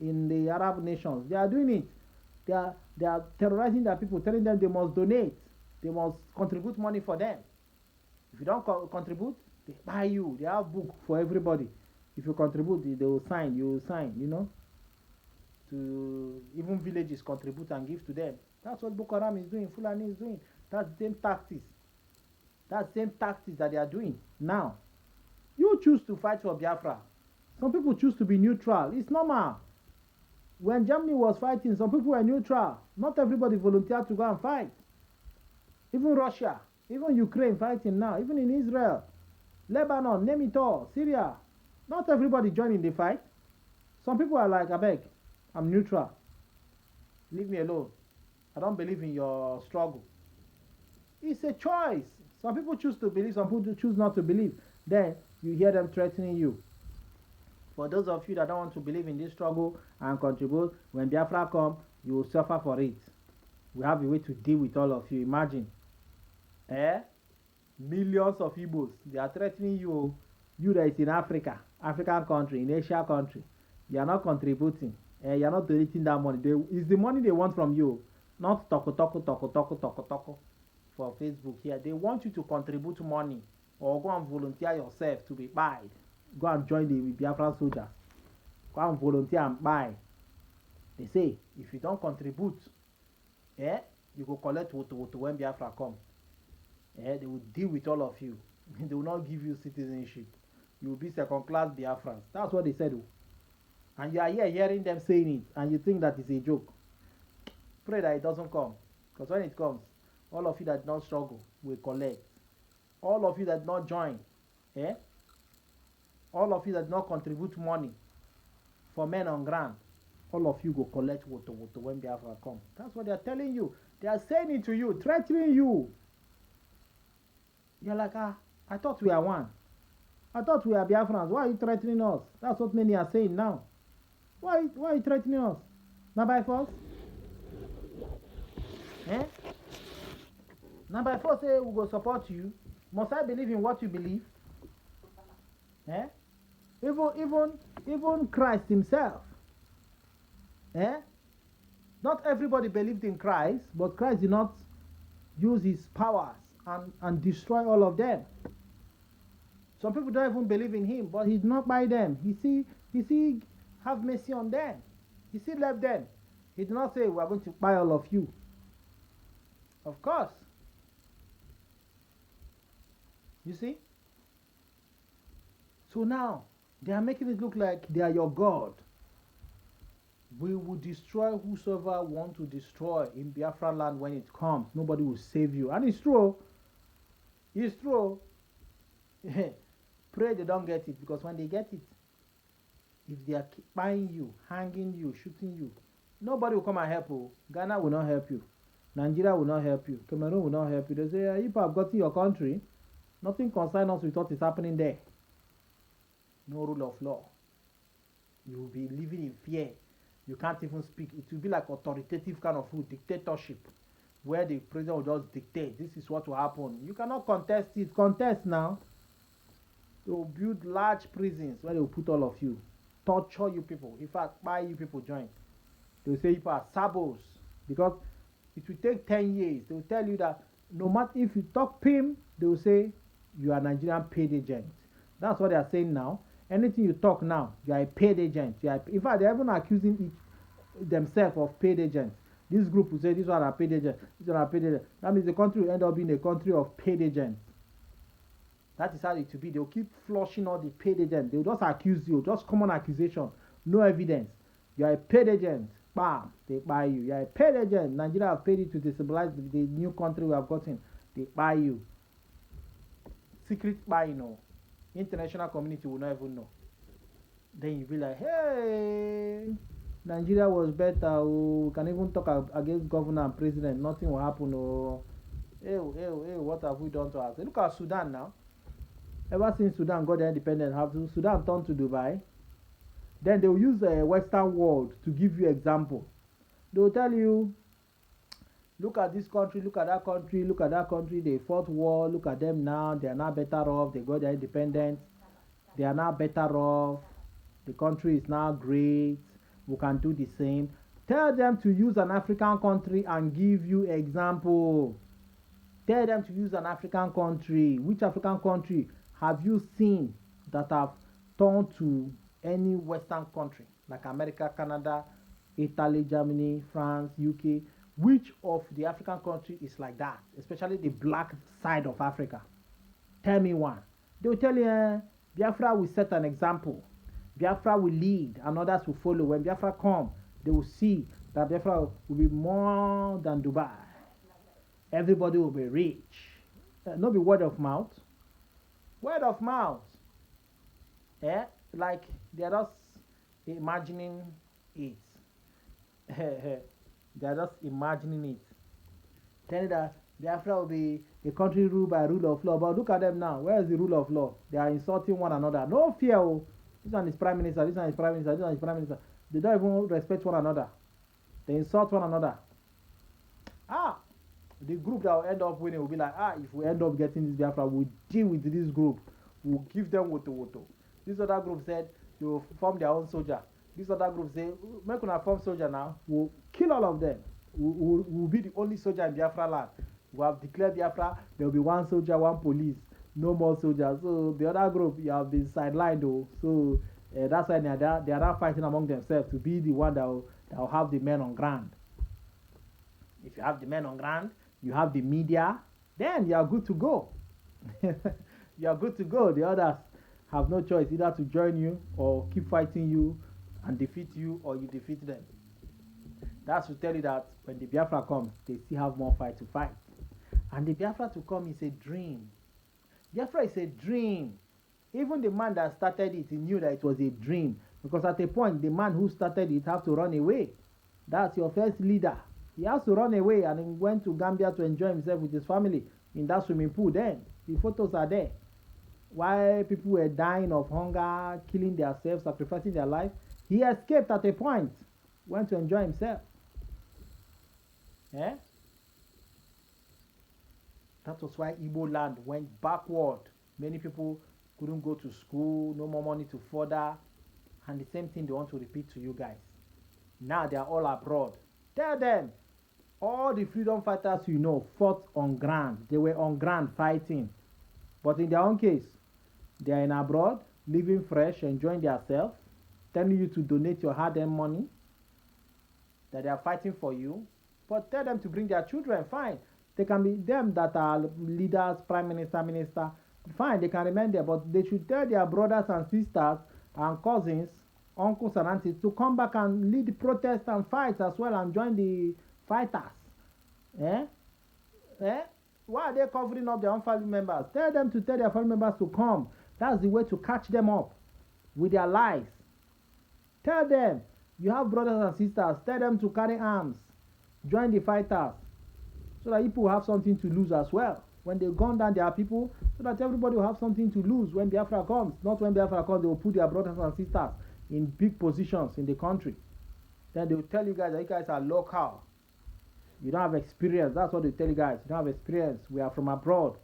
in the Arab nations, they are doing it. They are terrorizing their people, telling them they must donate. They must contribute money for them. If you don't contribute, they buy you. They have book for everybody. If you contribute, they will sign. You will sign, To even villages contribute and give to them. That's what Boko Haram is doing. Fulani is doing. That's the same tactics. That's the same tactics that they are doing now. You choose to fight for Biafra. Some people choose to be neutral. It's normal. When Germany was fighting, some people were neutral. Not everybody volunteered to go and fight. Even Russia, even Ukraine fighting now, even in Israel, Lebanon, name it all, Syria. Not everybody joined in the fight. Some people are like, I beg, I'm neutral. Leave me alone. I don't believe in your struggle. It's a choice. Some people choose to believe, some people choose not to believe. Then you hear them threatening you. For those of you that don't want to believe in this struggle and contribute, when Biafra come, you will suffer for it. We have a way to deal with all of you. Imagine. Millions of Igbos, they are threatening you. You that is in Africa, African country, in Asia country. You are not contributing. You are not donating that money. It's the money they want from you. Not toko for Facebook here. They want you to contribute money or go and volunteer yourself to be buyed. Go and join the Biafra soldiers. Go and volunteer and buy. They say, if you don't contribute, you go collect woto when Biafra come. They will deal with all of you. They will not give you citizenship. you will be second-class Biafrans. That's what they said. Oh. And you are here hearing them saying it, and you think that it's a joke. Pray that it doesn't come. Because when it comes, all of you that did not struggle will collect. All of you that did not join, eh? All of you that did not contribute money for men on ground, all of you go collect woto when Biafra come. That's what they are telling you. They are saying it to you, threatening you. You're like, I thought we are one. I thought we are Biafrans. Why are you threatening us? That's what many are saying now. Why are you threatening us? Not by force? Eh? Not by force say we go support you. Must I believe in what you believe? Eh? Even Christ himself. Eh? Not everybody believed in Christ, but Christ did not use his powers and destroy all of them. Some people don't even believe in him, but he's not by them. He see have mercy on them. He still left them. He did not say we are going to buy all of you. Of course. You see? So now they are making it look like they are your God. We will destroy whosoever want to destroy in Biafra land when it comes. Nobody will save you. And it's true. It's true. Pray they don't get it, because when they get it, if they are buying you, hanging you, shooting you, nobody will come and help you. Ghana will not help you. Nigeria will not help you. Cameroon will not help you. They say, if I've got to your country, nothing concerns us with what is happening there. No rule of law. You will be living in fear. You can't even speak. It will be like authoritative kind of food, dictatorship, where the president will just dictate, this is what will happen. You cannot contest it. Contest now. They will build large prisons where they will put all of you. Torture you people. In fact, buy you people join. They will say you are sabos. Because it will take 10 years. They will tell you that no matter if you talk PIM, they will say you are Nigerian paid agent. That's what they are saying now. Anything you talk now, you are a paid agent. In fact, they are even accusing themselves of paid agents. This group will say this one are paid agents. This one are paid agents. That means the country will end up being a country of paid agents. That is how it will be. They will keep flushing all the paid agents. They will just accuse you, just common accusation, no evidence. You are a paid agent. Bam, they buy you. You are a paid agent. Nigeria have paid you to destabilize the new country we have gotten. They buy you. Secret buying, no. International community will not even know. Then you be like, hey, Nigeria was better. Oh, we can even talk against governor and president. Nothing will happen. Oh, hey, what have we done to us? Look at Sudan now. Ever since Sudan got their independence, have Sudan turned to Dubai? Then they will use the Western world to give you example. They will tell you, look at this country, look at that country, look at that country. They fought war. Look at them now. They are now better off. They got their independence. They are now better off. The country is now great. We can do the same. Tell them to use an African country and give you example. Tell them to use an African country. Which African country have you seen that have turned to any Western country like America, Canada, Italy, Germany, France, UK? Which of the African country is like that? Especially the black side of Africa. Tell me one. They will tell you, Biafra will set an example. Biafra will lead and others will follow. When Biafra come, they will see that Biafra will be more than Dubai. Everybody will be rich. Not be word of mouth. Word of mouth. Yeah? Like they are just imagining it. They are just imagining it. Telling that Biafra will be a country ruled by rule of law. But look at them now. Where is the rule of law? They are insulting one another. No fear. Oh. This one is prime minister. This one is prime minister. This one is prime minister. They don't even respect one another. They insult one another. The group that will end up winning will be like, if we end up getting this Biafra, we'll deal with this group. We'll give them woto. This other group said they will form their own soldier. This other group say, make una form soldier now. We'll kill all of them. We'll be the only soldier in Biafra land. We have declared Biafra. There will be one soldier, one police. No more soldiers. So the other group, you have been sidelined though. So that's why they are now fighting among themselves to be the one that will have the men on ground. If you have the men on ground, you have the media, then you are good to go. You are good to go. The others have no choice either to join you or keep fighting you and defeat you, or you defeat them. That's to tell you that when the Biafra comes, they still have more fight to fight. And the Biafra to come is a dream. Biafra is a dream. Even the man that started it, he knew that it was a dream. Because at a point, the man who started it have to run away. That's your first leader. He has to run away, and he went to Gambia to enjoy himself with his family in that swimming pool. Then the photos are there. While people were dying of hunger, killing themselves, sacrificing their life, he escaped at a point, went to enjoy himself. Eh? That was why Igbo land went backward. Many people couldn't go to school, no more money to further. And the same thing they want to repeat to you guys. Now they are all abroad. Tell them, all the freedom fighters you know fought on ground. They were on ground fighting. But in their own case, they are in abroad, living fresh, enjoying themselves, telling you to donate your hard-earned money, that they are fighting for you. But tell them to bring their children, fine. They can be them that are leaders, prime minister, fine, they can remain there. But they should tell their brothers and sisters and cousins, uncles and aunties to come back and lead protests and fights as well and join the fighters. Eh? Eh? Why are they covering up their own family members? Tell them to tell their family members to come. That's the way to catch them up with their lies. Tell them you have brothers and sisters. Tell them to carry arms. Join the fighters. So that people have something to lose as well. When they gun down their people, so that everybody will have something to lose when Biafra comes. Not when Biafra comes, they will put their brothers and sisters in big positions in the country. Then they will tell you guys that you guys are local. You don't have experience. That's what they tell you guys. You don't have experience. We are from abroad.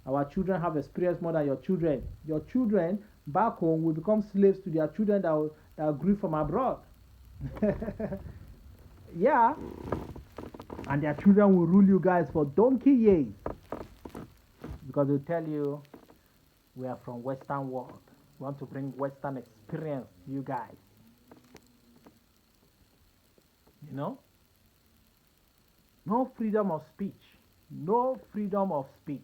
Our children have experience more than your children. Your children back home will become slaves to their children that grew from abroad. Yeah. And their children will rule you guys for donkey years. Because they'll tell you, we are from Western world. We want to bring Western experience to you guys. You know? No freedom of speech. No freedom of speech.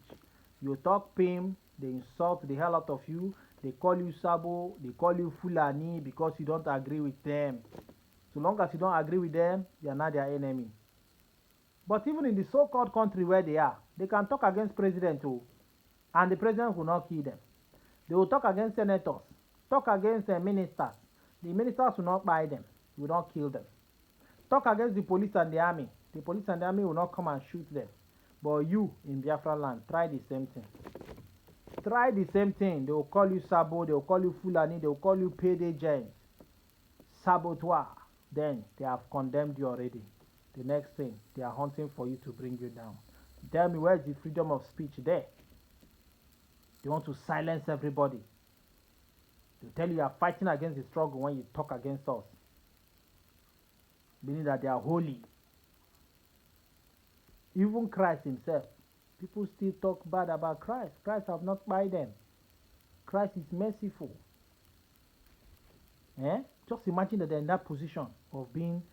You talk pim, they insult the hell out of you. They call you Sabo, they call you Fulani because you don't agree with them. So long as you don't agree with them, you are not their enemy. But even in the so-called country where they are, they can talk against president too, and the president will not kill them. They will talk against senators, talk against ministers. The ministers will not buy them, will not kill them. Talk against the police and the army. The police and the army will not come and shoot them. But you in Biafra land, try the same thing. Try the same thing. They will call you Sabo, they will call you Fulani, they will call you paid agents. Saboteur. Then they have condemned you already. The next thing, they are hunting for you to bring you down. Tell me, where's the freedom of speech there? They want to silence everybody. They tell you are fighting against the struggle when you talk against us. Meaning that they are holy. Even Christ himself, people still talk bad about Christ. Christ have not buy them. Christ is merciful. Eh? Just imagine that they're in that position of being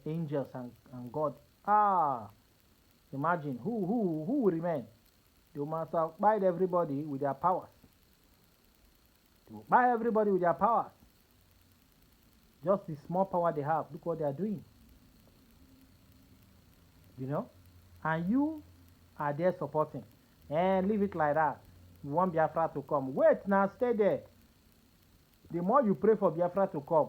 angels and God. Imagine who will remain? They must have buyed everybody with their powers. They will buy everybody with their powers. Just the small power they have. Look what they are doing. You know? And you are there supporting. And leave it like that. You want Biafra to come. Wait now, stay there. The more you pray for Biafra to come,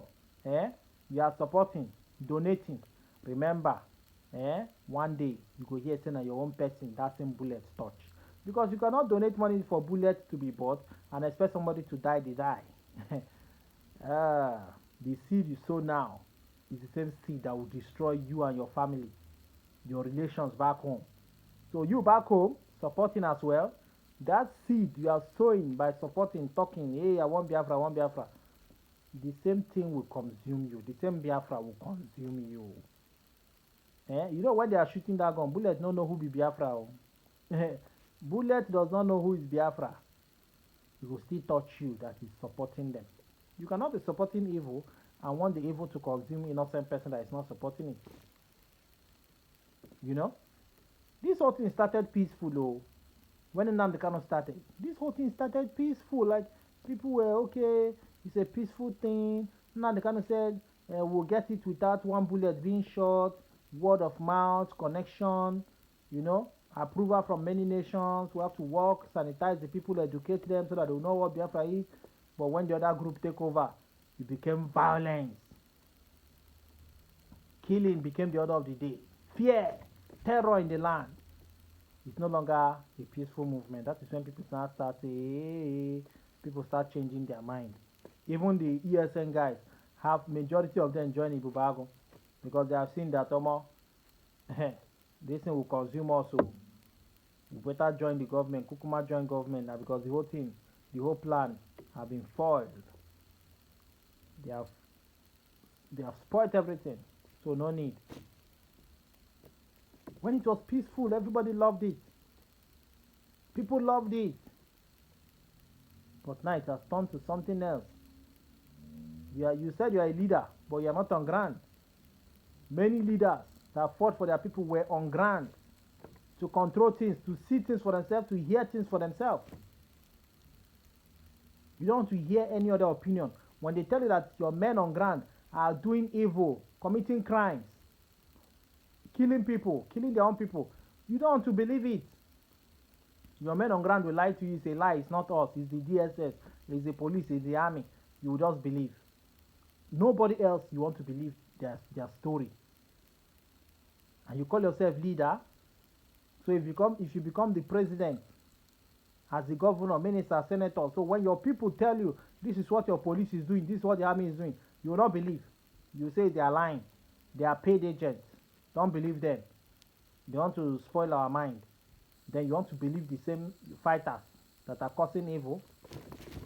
you are supporting, donating. Remember, one day you go hear saying that your own person that same bullet touch. Because you cannot donate money for bullets to be bought and expect somebody to die, they die. The seed you sow now is the same seed that will destroy you and your family, your relations back home. So you back home, supporting as well, that seed you are sowing by supporting, talking, hey, I want Biafra, I want Biafra. The same thing will consume you. The same Biafra will consume you. You know when they are shooting that gun, bullet don't know who be Biafra. Bullet does not know who is Biafra. It will still touch you that is supporting them. You cannot be supporting evil and want the evil to consume innocent person that is not supporting it. You know? This whole thing started peaceful, when Nnamdi Kanu started. This whole thing started peaceful. Like, People were okay, it's a peaceful thing. Now they kind of said, we'll get it without one bullet being shot, word of mouth, connection, you know, approval from many nations. We have to work, sanitize the people, educate them so that they know what Biafra is. But when the other group take over, it became violence. Killing became the order of the day. Fear, terror in the land. It's no longer a peaceful movement. That is when people start hey, people start changing their mind. Even the ESN guys have majority of them joining Bubago because they have seen that this thing will consume us. So we better join the government. Kukuma join government now because the whole thing, the whole plan have been foiled. They have spoiled everything. So no need. When it was peaceful, everybody loved it. People loved it. But now it has turned to something else. You said you are a leader, but you are not on ground. Many leaders that fought for their people were on ground to control things, to see things for themselves, to hear things for themselves. You don't want to hear any other opinion. When they tell you that your men on ground are doing evil, committing crimes, killing people, killing their own people, you don't want to believe it. Your men on ground will lie to you, say lie, it's not us, it's the DSS, it's the police, it's the army. You will just believe. Nobody else you want to believe their story. And you call yourself leader. So if you become the president, as the governor, minister, senator, so when your people tell you this is what your police is doing, this is what the army is doing, you will not believe. You say they are lying. They are paid agents. Don't believe them. They want to spoil our mind. Then you want to believe the same fighters that are causing evil.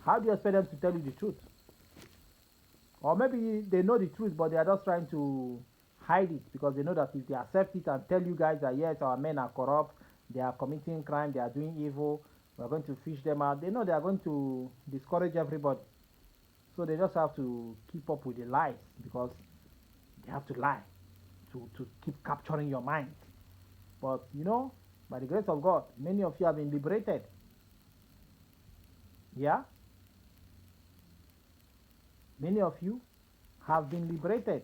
How do you expect them to tell you the truth? Or maybe they know the truth, but they are just trying to hide it because they know that if they accept it and tell you guys that yes, our men are corrupt, they are committing crime, they are doing evil, we are going to fish them out, they know they are going to discourage everybody. So they just have to keep up with the lies because they have to lie to keep capturing your mind. But you know, by the grace of God, many of you have been liberated. Yeah? Many of you have been liberated.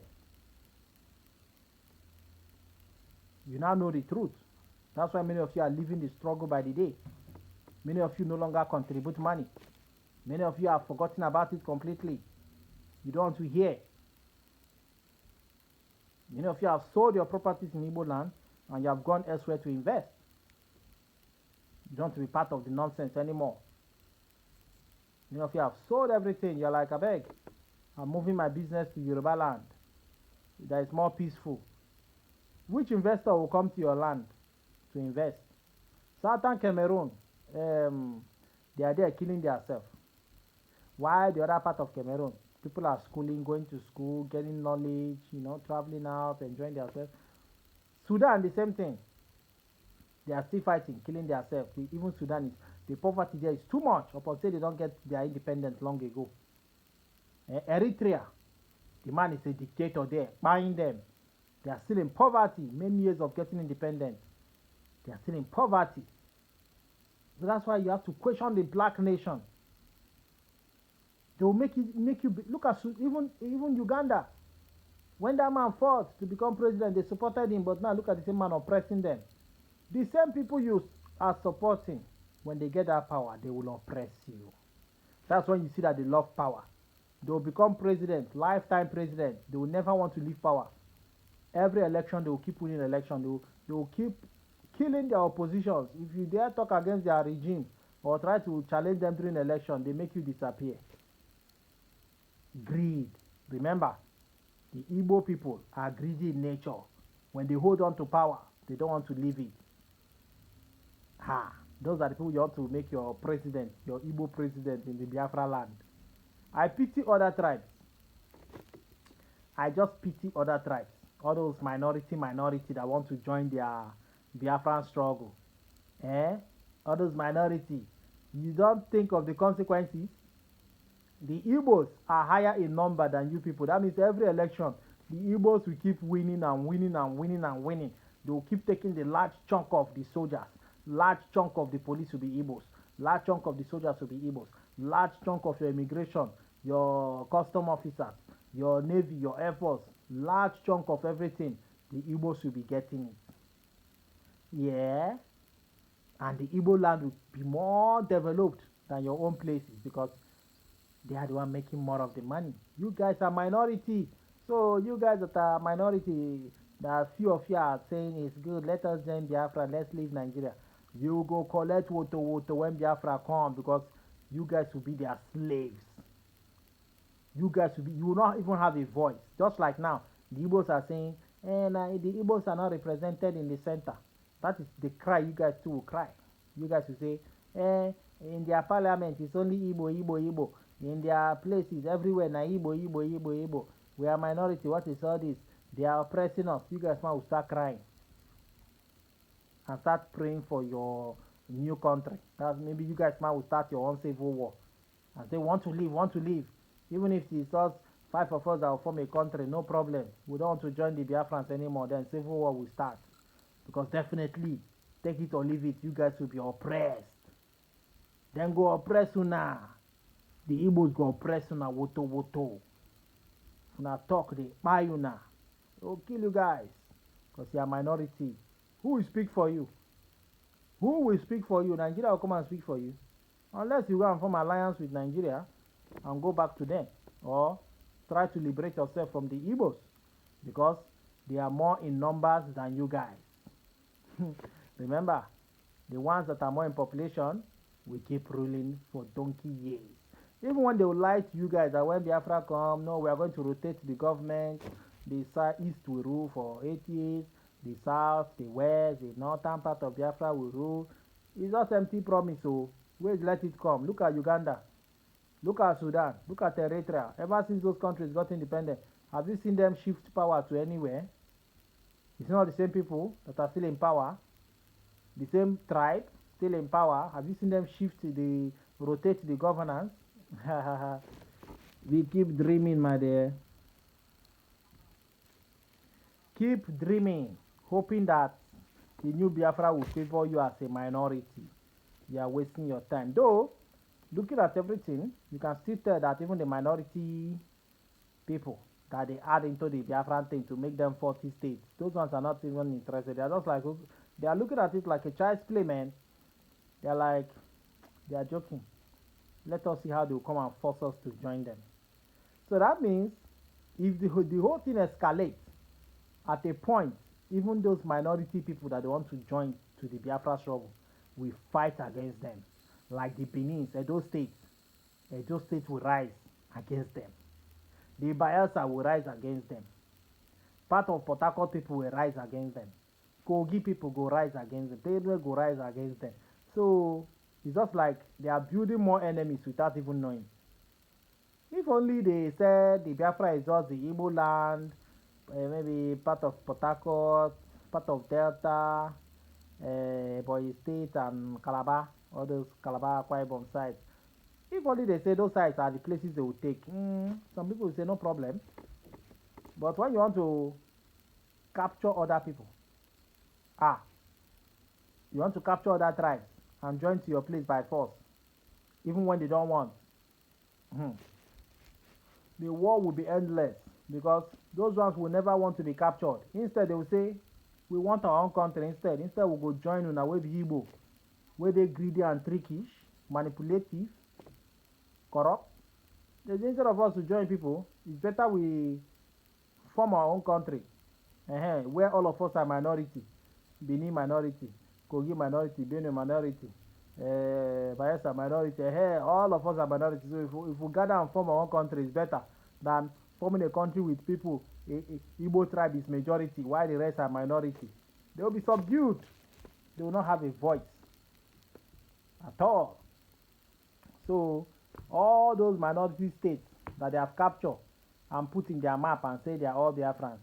You now know the truth. That's why many of you are living the struggle by the day. Many of you no longer contribute money. Many of you have forgotten about it completely. You don't want to hear. Many of you have sold your properties in Igbo land and you have gone elsewhere to invest. You don't want to be part of the nonsense anymore. Many of you have sold everything. You're like, I beg, I'm moving my business to Yoruba land. That is more peaceful. Which investor will come to your land to invest? Southern Cameroon, they are there killing themselves. Why the other part of Cameroon? People are schooling, going to school, getting knowledge, traveling out, enjoying themselves. Sudan, the same thing. They are still fighting, killing themselves. Even Sudan, the poverty there is too much. Upon say they don't get their independence long ago. Eritrea, the man is a dictator there, buying them. They are still in poverty, many years of getting independent. They are still in poverty. So that's why you have to question the black nation. They will make you look at even Uganda. When that man fought to become president, they supported him, but now look at the same man oppressing them. The same people you are supporting, when they get that power, they will oppress you. That's when you see that they love power. They will become president, lifetime president. They will never want to leave power. Every election, they will keep winning election. They will keep killing their oppositions. If you dare talk against their regime or try to challenge them during election, they make you disappear. Greed. Remember, the Igbo people are greedy in nature. When they hold on to power, they don't want to leave it. Those are the people you ought to make your president, your Igbo president in the Biafra land. I pity other tribes. I just pity other tribes. All those minority that want to join their Biafran struggle. All those minority. You don't think of the consequences. The Igbos are higher in number than you people. That means every election, the Igbos will keep winning and winning and winning and winning. They will keep taking the large chunk of the soldiers. Large chunk of the police will be Igbos. Large chunk of the soldiers will be Igbos. large chunk of your immigration, your custom officers, your navy, your air force, large chunk of everything, the Igbos will be getting it. Yeah, and the Igbo land will be more developed than your own places because they are the one making more of the money. You guys are minority. So you guys that are minority, that few of you are saying it's good, let us join Biafra, let's leave Nigeria. You go collect woto when Biafra come because you guys will be their slaves. You guys will be, you will not even have a voice. Just like now, the Igbos are saying, and the Igbos are not represented in the center. That is the cry you guys too will cry. You guys will say, in their parliament it's only Igbo, Igbo, Igbo. In their places everywhere na Igbo, Igbo, Igbo, Igbo. We are minority. What is all this? They are oppressing us. You guys now will start crying and start praying for your new country. That maybe you guys now will start your own civil war and say want to leave, want to leave. Even if it's us, 5 of us that will form a country, no problem. We don't want to join the Biafrans anymore. Then civil war will start because definitely, take it or leave it, you guys will be oppressed. Then go oppress una. The Igbos go oppress una woto woto. Una talk, they buy una. They will kill you guys because you are minority. Who will speak for you? Who will speak for you? Nigeria will come and speak for you. Unless you go and form alliance with Nigeria and go back to them. Or try to liberate yourself from the Igbos because they are more in numbers than you guys. Remember, the ones that are more in population will keep ruling for donkey years. Even when they will lie to you guys that when Biafra come, no, we are going to rotate the government, the east will rule for 8 years, the south, the west, the northern part of Biafra will rule. It's just empty promise, so wait, let it come. Look at Uganda, look at Sudan, look at Eritrea. Ever since those countries got independent, have you seen them shift power to anywhere? It's not the same people that are still in power, the same tribe still in power. Have you seen them rotate the governance? We keep dreaming, my dear. Keep dreaming, hoping that the new Biafra will favor you as a minority. You are wasting your time. Though, looking at everything, you can still tell that even the minority people that they add into the Biafran thing to make them 40 states, those ones are not even interested. They are just like, they are looking at it like a child's play, man. They are like, they are joking. Let us see how they will come and force us to join them. So that means if the whole thing escalates, at a point, even those minority people that they want to join to the Biafra struggle, we fight against them. Like the Benins, Edo State will rise against them. The Bayelsa will rise against them. Part of Port Harcourt people will rise against them. Kogi people go rise against them. Pedro go rise against them. So it's just like they are building more enemies without even knowing. If only they said the Biafra is just the Igbo land, maybe part of Port Harcourt, part of Delta, Boy State and Calabar, all those Calabar, Akwa Ibom sites. If only they say those sites are the places they will take, some people will say no problem. But when you want to capture other people, you want to capture other tribes and join to your place by force, even when they don't want, the war will be endless because those ones will never want to be captured. Instead, they will say, we want our own country instead. Instead, we'll go join una with Igbo, where they greedy and trickish, manipulative, corrupt. Instead of us to join people, it's better we form our own country, where all of us are minority. Benin minority, Kogi minority, Benue minority, Bayelsa minority. All of us are minority. So if we gather and form our own country, it's better than forming a country with people. Igbo tribe is majority, while the rest are minority. They will be subdued. They will not have a voice at all. So all those minority states that they have captured and put in their map and say they are all Biafrans.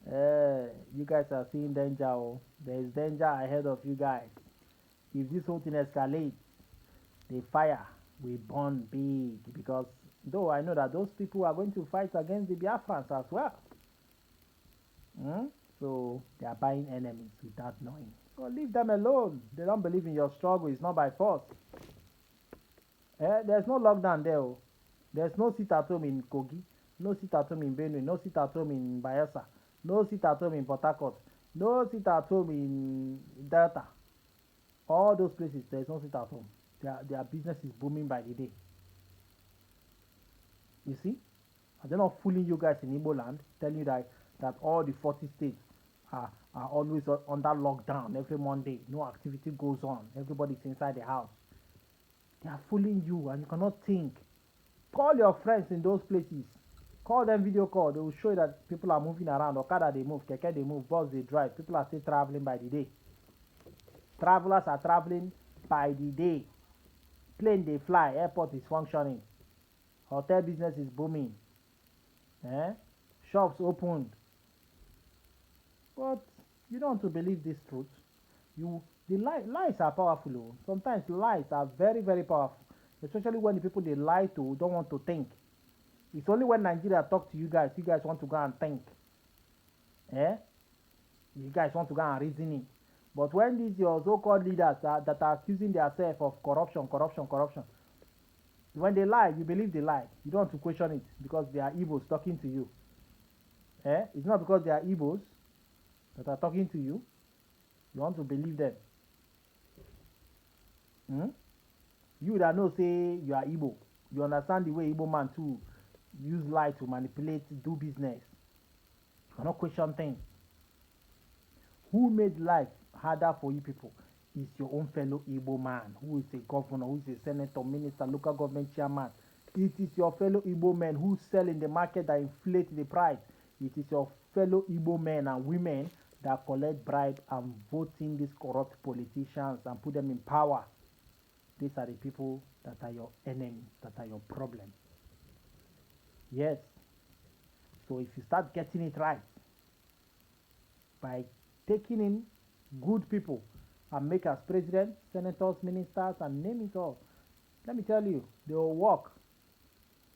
You guys are seeing danger. Oh. There is danger ahead of you guys. If this whole thing escalates, the fire will burn big because though I know that those people are going to fight against the Biafrans as well. So they are buying enemies without knowing. So leave them alone. They don't believe in your struggle. It's not by force. There's no lockdown there. Oh. There's no sit at home in Kogi, no sit at home in Benue, no sit at home in Bayelsa, no sit at home in Port Harcourt, no sit at home in Delta. All those places, there's no sit at home. Their business is booming by the day. You see? Are they not fooling you guys in Igbo land, telling you that all the 40 states are always under lockdown every Monday? No activity goes on. Everybody's inside the house. They are fooling you and you cannot think. Call your friends in those places. Call them video call. They will show you that people are moving around. Okada they move, keke they move, bus they drive. People are still traveling by the day. Travelers are traveling by the day. Plane they fly. Airport is functioning. Hotel business is booming. Shops opened. But you don't want to believe this truth. Lies are powerful. Oh. Sometimes lies are very, very powerful. Especially when the people they lie to don't want to think. It's only when Nigeria talk to you guys want to go and think. You guys want to go and reason it. But when these your so-called leaders that are accusing themselves of corruption, when they lie, you believe they lie. You don't want to question it because they are Igbos talking to you. It's not because they are Igbos that are talking to you. You want to believe them. You that know say you are Igbo. You understand the way Igbo man too use lie to manipulate, do business. You cannot question things. Who made life harder for you people? Is your own fellow Igbo man who is a governor, who is a senator, minister, local government chairman. It is your fellow Igbo men who sell in the market that inflate the price. It is your fellow Igbo men and women that collect bribe and vote in these corrupt politicians and put them in power. These are the people that are your enemies, that are your problem. Yes. So if you start getting it right by taking in good people and make as president, senators, ministers, and name it all, let me tell you, they will work.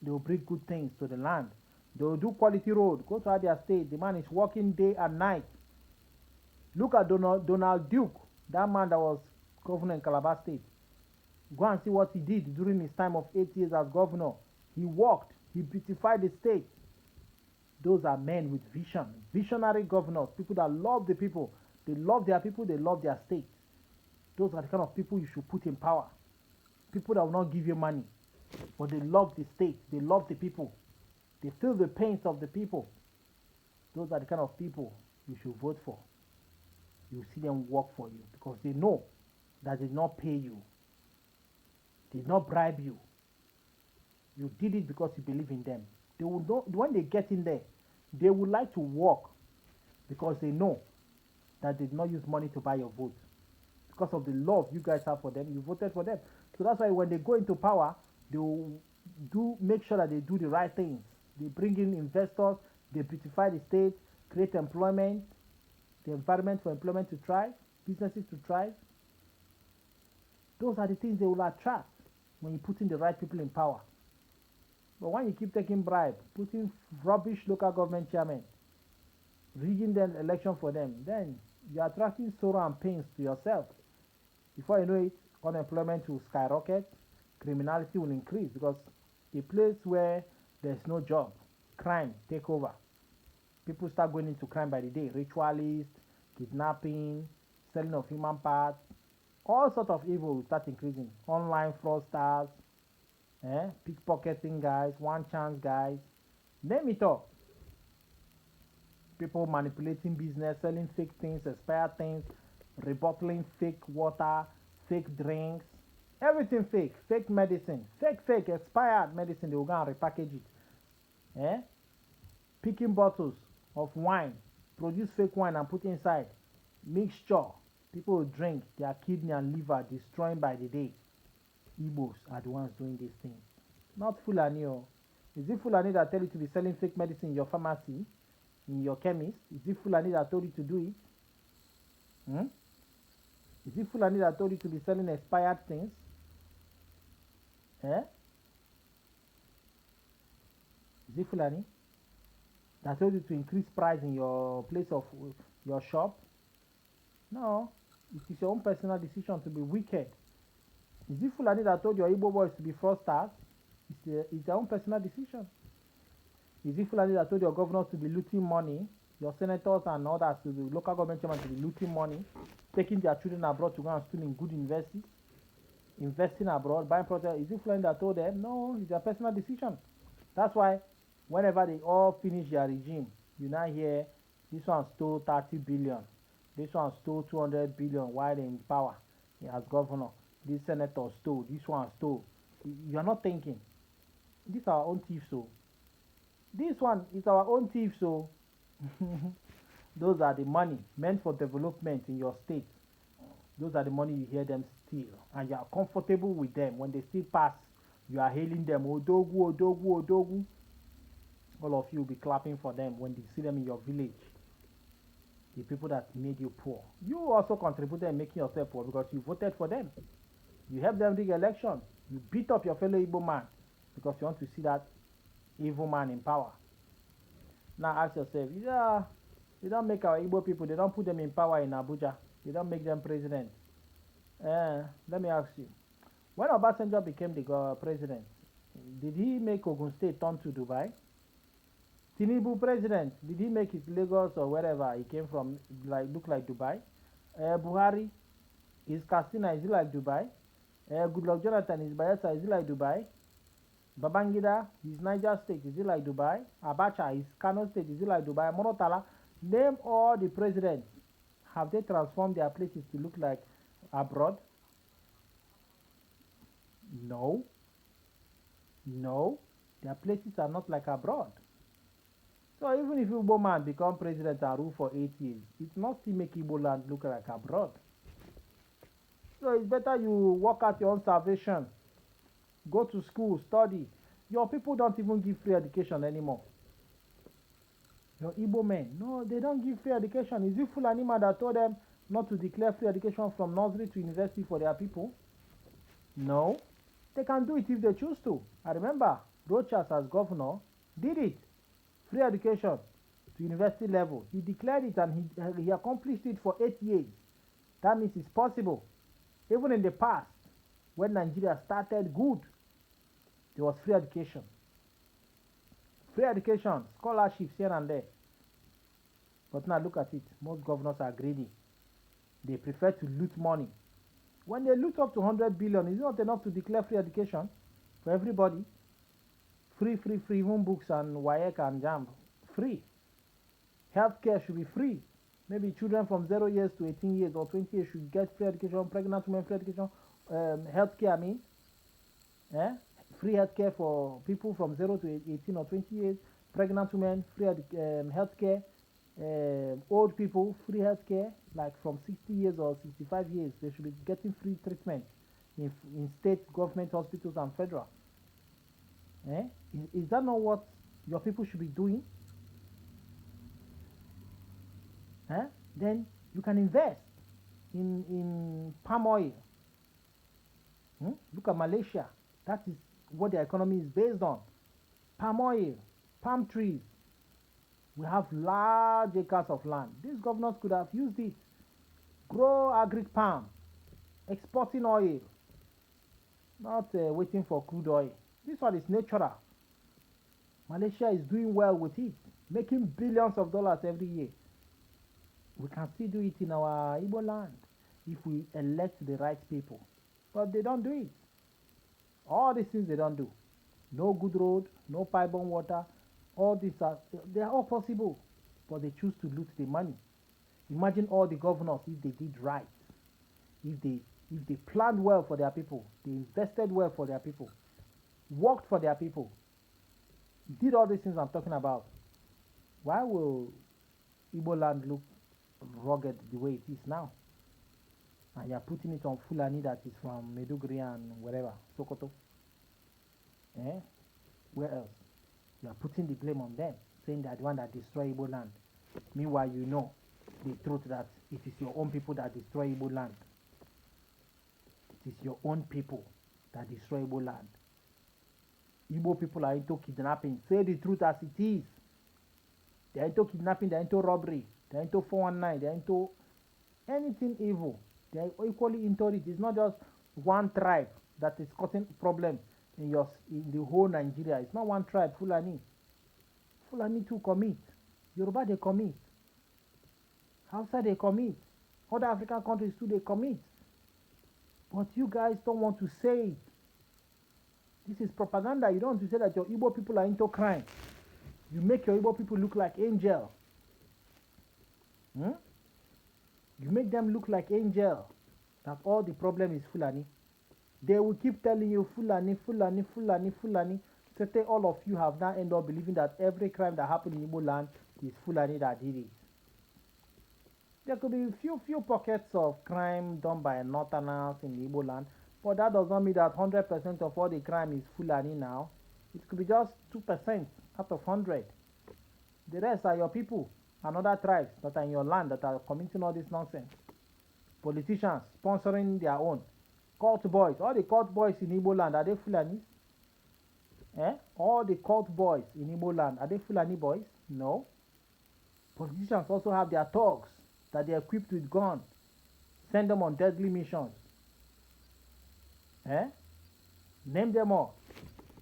They will bring good things to the land. They will do quality road. Go to their state. The man is working day and night. Look at Donald Duke, that man that was governor in Calabar State. Go and see what he did during his time of 8 years as governor. He worked. He beautified the state. Those are men with vision. Visionary governors. People that love the people. They love their people. They love their state. Those are the kind of people you should put in power. People that will not give you money. But they love the state. They love the people. They feel the pains of the people. Those are the kind of people you should vote for. You see them work for you because they know that they did not pay you. They did not bribe you. You did it because you believe in them. They will not, when they get in there, they would like to work because they know that they did not use money to buy your vote. Because of the love you guys have for them, you voted for them. So that's why when they go into power, they will make sure that they do the right things. They bring in investors, they beautify the state, create employment, the environment for employment to thrive, businesses to thrive. Those are the things they will attract when you put in the right people in power. But when you keep taking bribe, putting rubbish local government chairmen, rigging the election for them, then you're attracting sorrow and pains to yourself. Before you know it, unemployment will skyrocket, criminality will increase because a place where there's no job, crime take over. People start going into crime by the day. Ritualists, kidnapping, selling of human parts, all sorts of evil will start increasing. Online fraudsters, pickpocketing guys, one chance guys, name it all. People manipulating business, selling fake things, expired things, rebottling fake water, fake drinks, everything fake, fake medicine, fake, expired medicine, they will go and repackage it. Picking bottles of wine, produce fake wine and put inside, mixture, people will drink, their kidney and liver destroying by the day. Igbos are the ones doing these things. Not Fulani. Is it Fulani that tell you to be selling fake medicine in your pharmacy, in your chemist? Is it Fulani that told you to do it? Is it Fulani that told you to be selling expired things? Is it Fulani that told you to increase price in your place of your shop? No, it is your own personal decision to be wicked. Is it Fulani that told your Igbo boys to be fraudsters? It's their own personal decision. Is it Fulani that told your governors to be looting money, your senators and others, to the local government chairman to be looting money, taking their children abroad to go and school in good universities, investing abroad, buying projects? Is it Fulani that told them? No, it's their personal decision. That's why whenever they all finish their regime, you now hear this one stole 30 billion, this one stole 200 billion while in power as governor, this senator stole, this one stole. You are not thinking. These are our own thieves, so this one is our own thief, so those are the money meant for development in your state. Those are the money you hear them steal, and you are comfortable with them. When they still pass, you are hailing them, Odogu, Odogu, Odogu. All of you will be clapping for them when you see them in your village. The people that made you poor. You also contributed in making yourself poor because you voted for them. You helped them rig election. You beat up your fellow Igbo man because you want to see that evil man in power. Now ask yourself, yeah, they don't make our Igbo people, they don't put them in power in Abuja. They don't make them president. Let me ask you, when Obasanjo became the president, did he make Ogun State turn to Dubai? Tinubu president, did he make it Lagos or wherever he came from look like Dubai? Buhari, is Katsina, is it like Dubai? Goodluck Jonathan, is Bayelsa, is it like Dubai? Babangida, is Niger State, is it like Dubai? Abacha, is Kano State, is it like Dubai? Morotala, name all the presidents. Have they transformed their places to look like abroad? No. No. Their places are not like abroad. So even if Igbo man become president and rule for 8 years, it's not still make Igbo land look like abroad. So it's better you work out your own salvation. Go to school, study. Your people don't even give free education anymore. Your Igbo men, no, they don't give free education. Is it Fulani man that told them not to declare free education from nursery to university for their people? No. They can do it if they choose to. I remember Rochas as governor did it. Free education to university level. He declared it and he accomplished it for 8 years. That means it's possible. Even in the past, when Nigeria started good, there was free education. Free education, scholarships here and there. But now look at it. Most governors are greedy. They prefer to loot money. When they loot up to 100 billion, is it not enough to declare free education for everybody? Free, even books and WAEC and JAMB. Free. Healthcare should be free. Maybe children from 0 years to 18 years or 20 years should get free education, pregnant women free education, healthcare, free healthcare for people from 0 to 18 or 20 years, pregnant women, free healthcare, old people, free healthcare, like from 60 years or 65 years, they should be getting free treatment in state government hospitals and federal. Is that not what your people should be doing? Then you can invest in palm oil. Look at Malaysia. That is what their economy is based on. Palm oil, palm trees. We have large acres of land. These governors could have used it. Grow agric palm, exporting oil, not waiting for crude oil. This one is natural. Malaysia is doing well with it, making billions of dollars every year. We can still do it in our Igbo land if we elect the right people. But they don't do it. All these things they don't do. No good road, no pipe-borne water. All these they are all possible, but they choose to loot the money. Imagine all the governors if they did right, if they planned well for their people, they invested well for their people, worked for their people, did all these things I'm talking about. Why will Igbo land look rugged the way it is now? And you're putting it on Fulani that is from Meduguri and wherever, Sokoto. Where else? You are putting the blame on them, saying that the one that destroy Igbo land. Meanwhile, you know the truth that it is your own people that destroy Igbo land. It is your own people that destroy Igbo land. Igbo people are into kidnapping. Say the truth as it is. They are into kidnapping, they are into robbery, they are into 419, they are into anything evil. They are equally into it. It's not just one tribe that is causing problem in the whole Nigeria. It's not one tribe, Fulani. Fulani too commit. Yoruba they commit. Hausa they commit. Other African countries too they commit. But you guys don't want to say it. This is propaganda. You don't want to say that your Igbo people are into crime. You make your Igbo people look like angel. Hmm? You make them look like angel. That all the problem is Fulani. They will keep telling you Fulani, Fulani, Fulani, Fulani. So all of you have now ended up believing that every crime that happened in Igbo land is Fulani that did it. There could be few pockets of crime done by northerners in the Igbo land, but that does not mean that 100% of all the crime is Fulani now. It could be just 2% out of 100. The rest are your people and other tribes that are in your land that are committing all this nonsense. Politicians sponsoring their own. Cult boys, all the cult boys in Igbo land, are they Fulani? All the cult boys in Igbo land, are they Fulani boys? No. Politicians also have their thugs that they are equipped with guns. Send them on deadly missions. Name them all.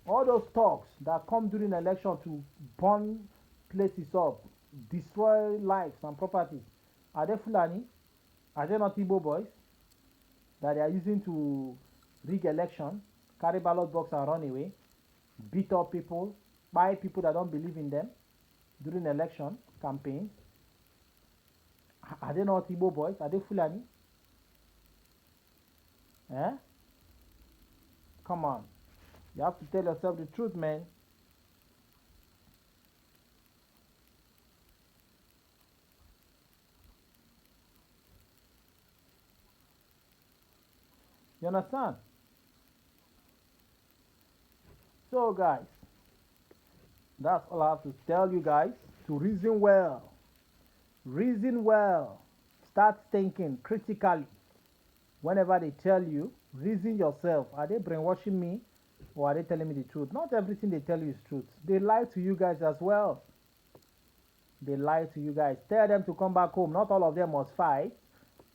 All those thugs that come during election to burn places up, destroy lives and properties, are they Fulani? Are they not Igbo boys that they are using to rig election, carry ballot box and run away, beat up people, buy people that don't believe in them during election campaigns? Are they not Igbo boys? Are they Fulani? Come on. You have to tell yourself the truth, man. You understand? So, guys, that's all I have to tell you guys. To reason well. Reason well. Start thinking critically. Whenever they tell you, reason yourself. Are they brainwashing me or are they telling me the truth? Not everything they tell you is truth. They lie to you guys as well. They lie to you guys. Tell them to come back home. Not all of them must fight.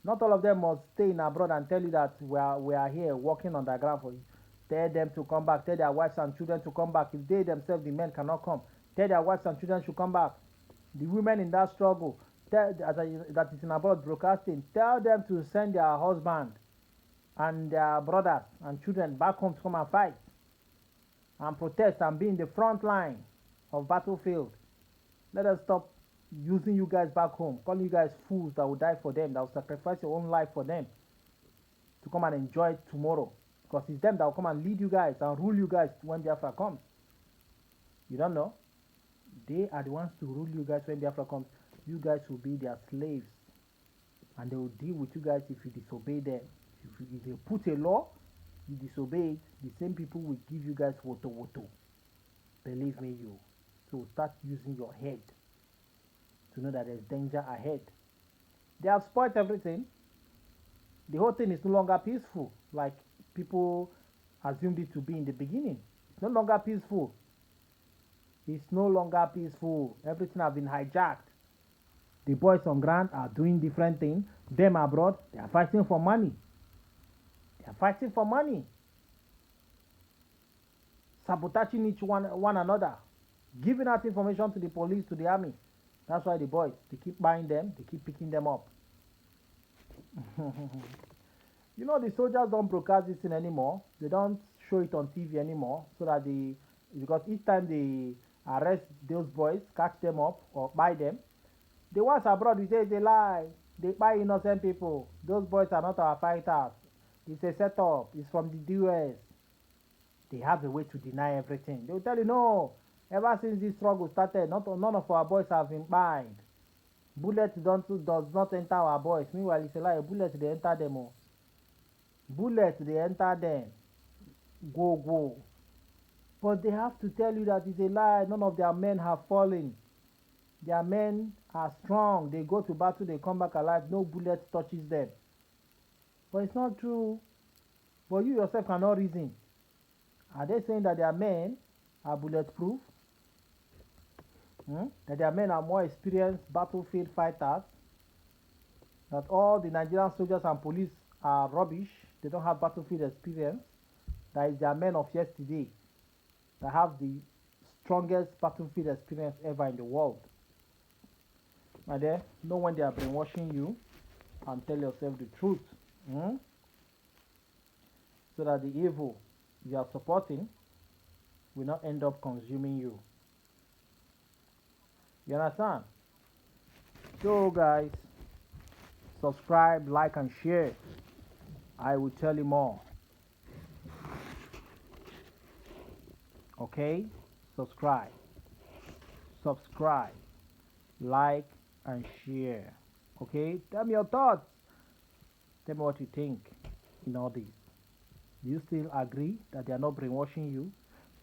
Not all of them must stay in abroad and tell you that we are here working on the ground for you. Tell them to come back. Tell their wives and children to come back. If they themselves, the men, cannot come, tell their wives and children should come back. The women in that struggle, that is in abroad broadcasting, tell them to send their husband and their brothers and children back home to come and fight and protest and be in the front line of battlefield. Let us stop using you guys back home, calling you guys fools that will die for them, that will sacrifice your own life for them to come and enjoy tomorrow. Because it's them that will come and lead you guys and rule you guys when Biafra comes. You don't know? They are the ones to rule you guys when Biafra comes. You guys will be their slaves. And they will deal with you guys if you disobey them. If they put a law, you disobey it, the same people will give you guys woto. Believe me, you. So start using your head to know that there's danger ahead. They have spoiled everything. The whole thing is no longer peaceful like people assumed it to be in the beginning. It's no longer peaceful. It's no longer peaceful. Everything has been hijacked. The boys on ground are doing different things. Them abroad, they are fighting for money. They are fighting for money. Sabotaging each one another. Giving out information to the police, to the army. That's why the boys, they keep buying them, they keep picking them up. You know, the soldiers don't broadcast this thing anymore. They don't show it on TV anymore, so that because each time they arrest those boys, catch them up or buy them, the ones abroad, we say they lie. They buy innocent people. Those boys are not our fighters. It's a setup. It's from the US. They have a way to deny everything. They will tell you, no, ever since this struggle started, none of our boys have been buyed. Bullets does not enter our boys. Meanwhile, it's a lie. Bullets, they enter them all. Bullets, they enter them. Go. But they have to tell you that it's a lie. None of their men have fallen. Their men are strong. They go to battle, they come back alive. No bullet touches them. But it's not true. But you yourself cannot reason. Are they saying that their men are bulletproof? That their men are more experienced battlefield fighters? That all the Nigerian soldiers and police are rubbish? They don't have battlefield experience. That is their men of yesterday that have the strongest battlefield experience ever in the world. My dear, know when they are brainwashing you and tell yourself the truth. Hmm? So that the evil you are supporting will not end up consuming you. You understand? So, guys, subscribe, like, and share. I will tell you more. Okay? Subscribe. Subscribe, like, and share. Okay? Tell me your thoughts. Tell me what you think in all this. Do you still agree that they are not brainwashing you?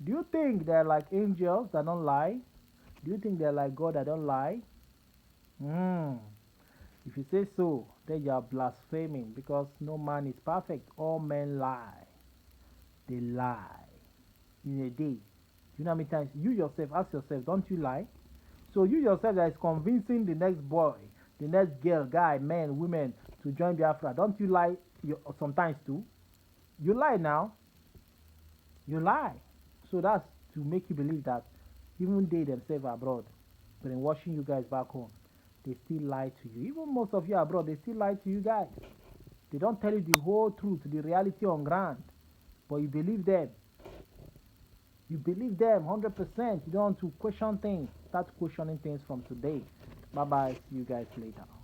Do you think they're like angels that don't lie? Do you think they're like God that don't lie? Hmm. If you say so, then you are blaspheming because no man is perfect. All men lie. They lie in a day. You know how many times you yourself ask yourself, don't you lie? So you yourself that is convincing the next boy, the next girl, guy, men, women to join Biafra, don't you lie sometimes too? You lie now. You lie. So that's to make you believe that even they themselves abroad, brainwashing you guys back home, they still lie to you. Even most of you abroad, they still lie to you guys. They don't tell you the whole truth, the reality on ground, but you believe them. You believe them 100%. You don't want to question things. Start questioning things from today. Bye bye. See you guys later.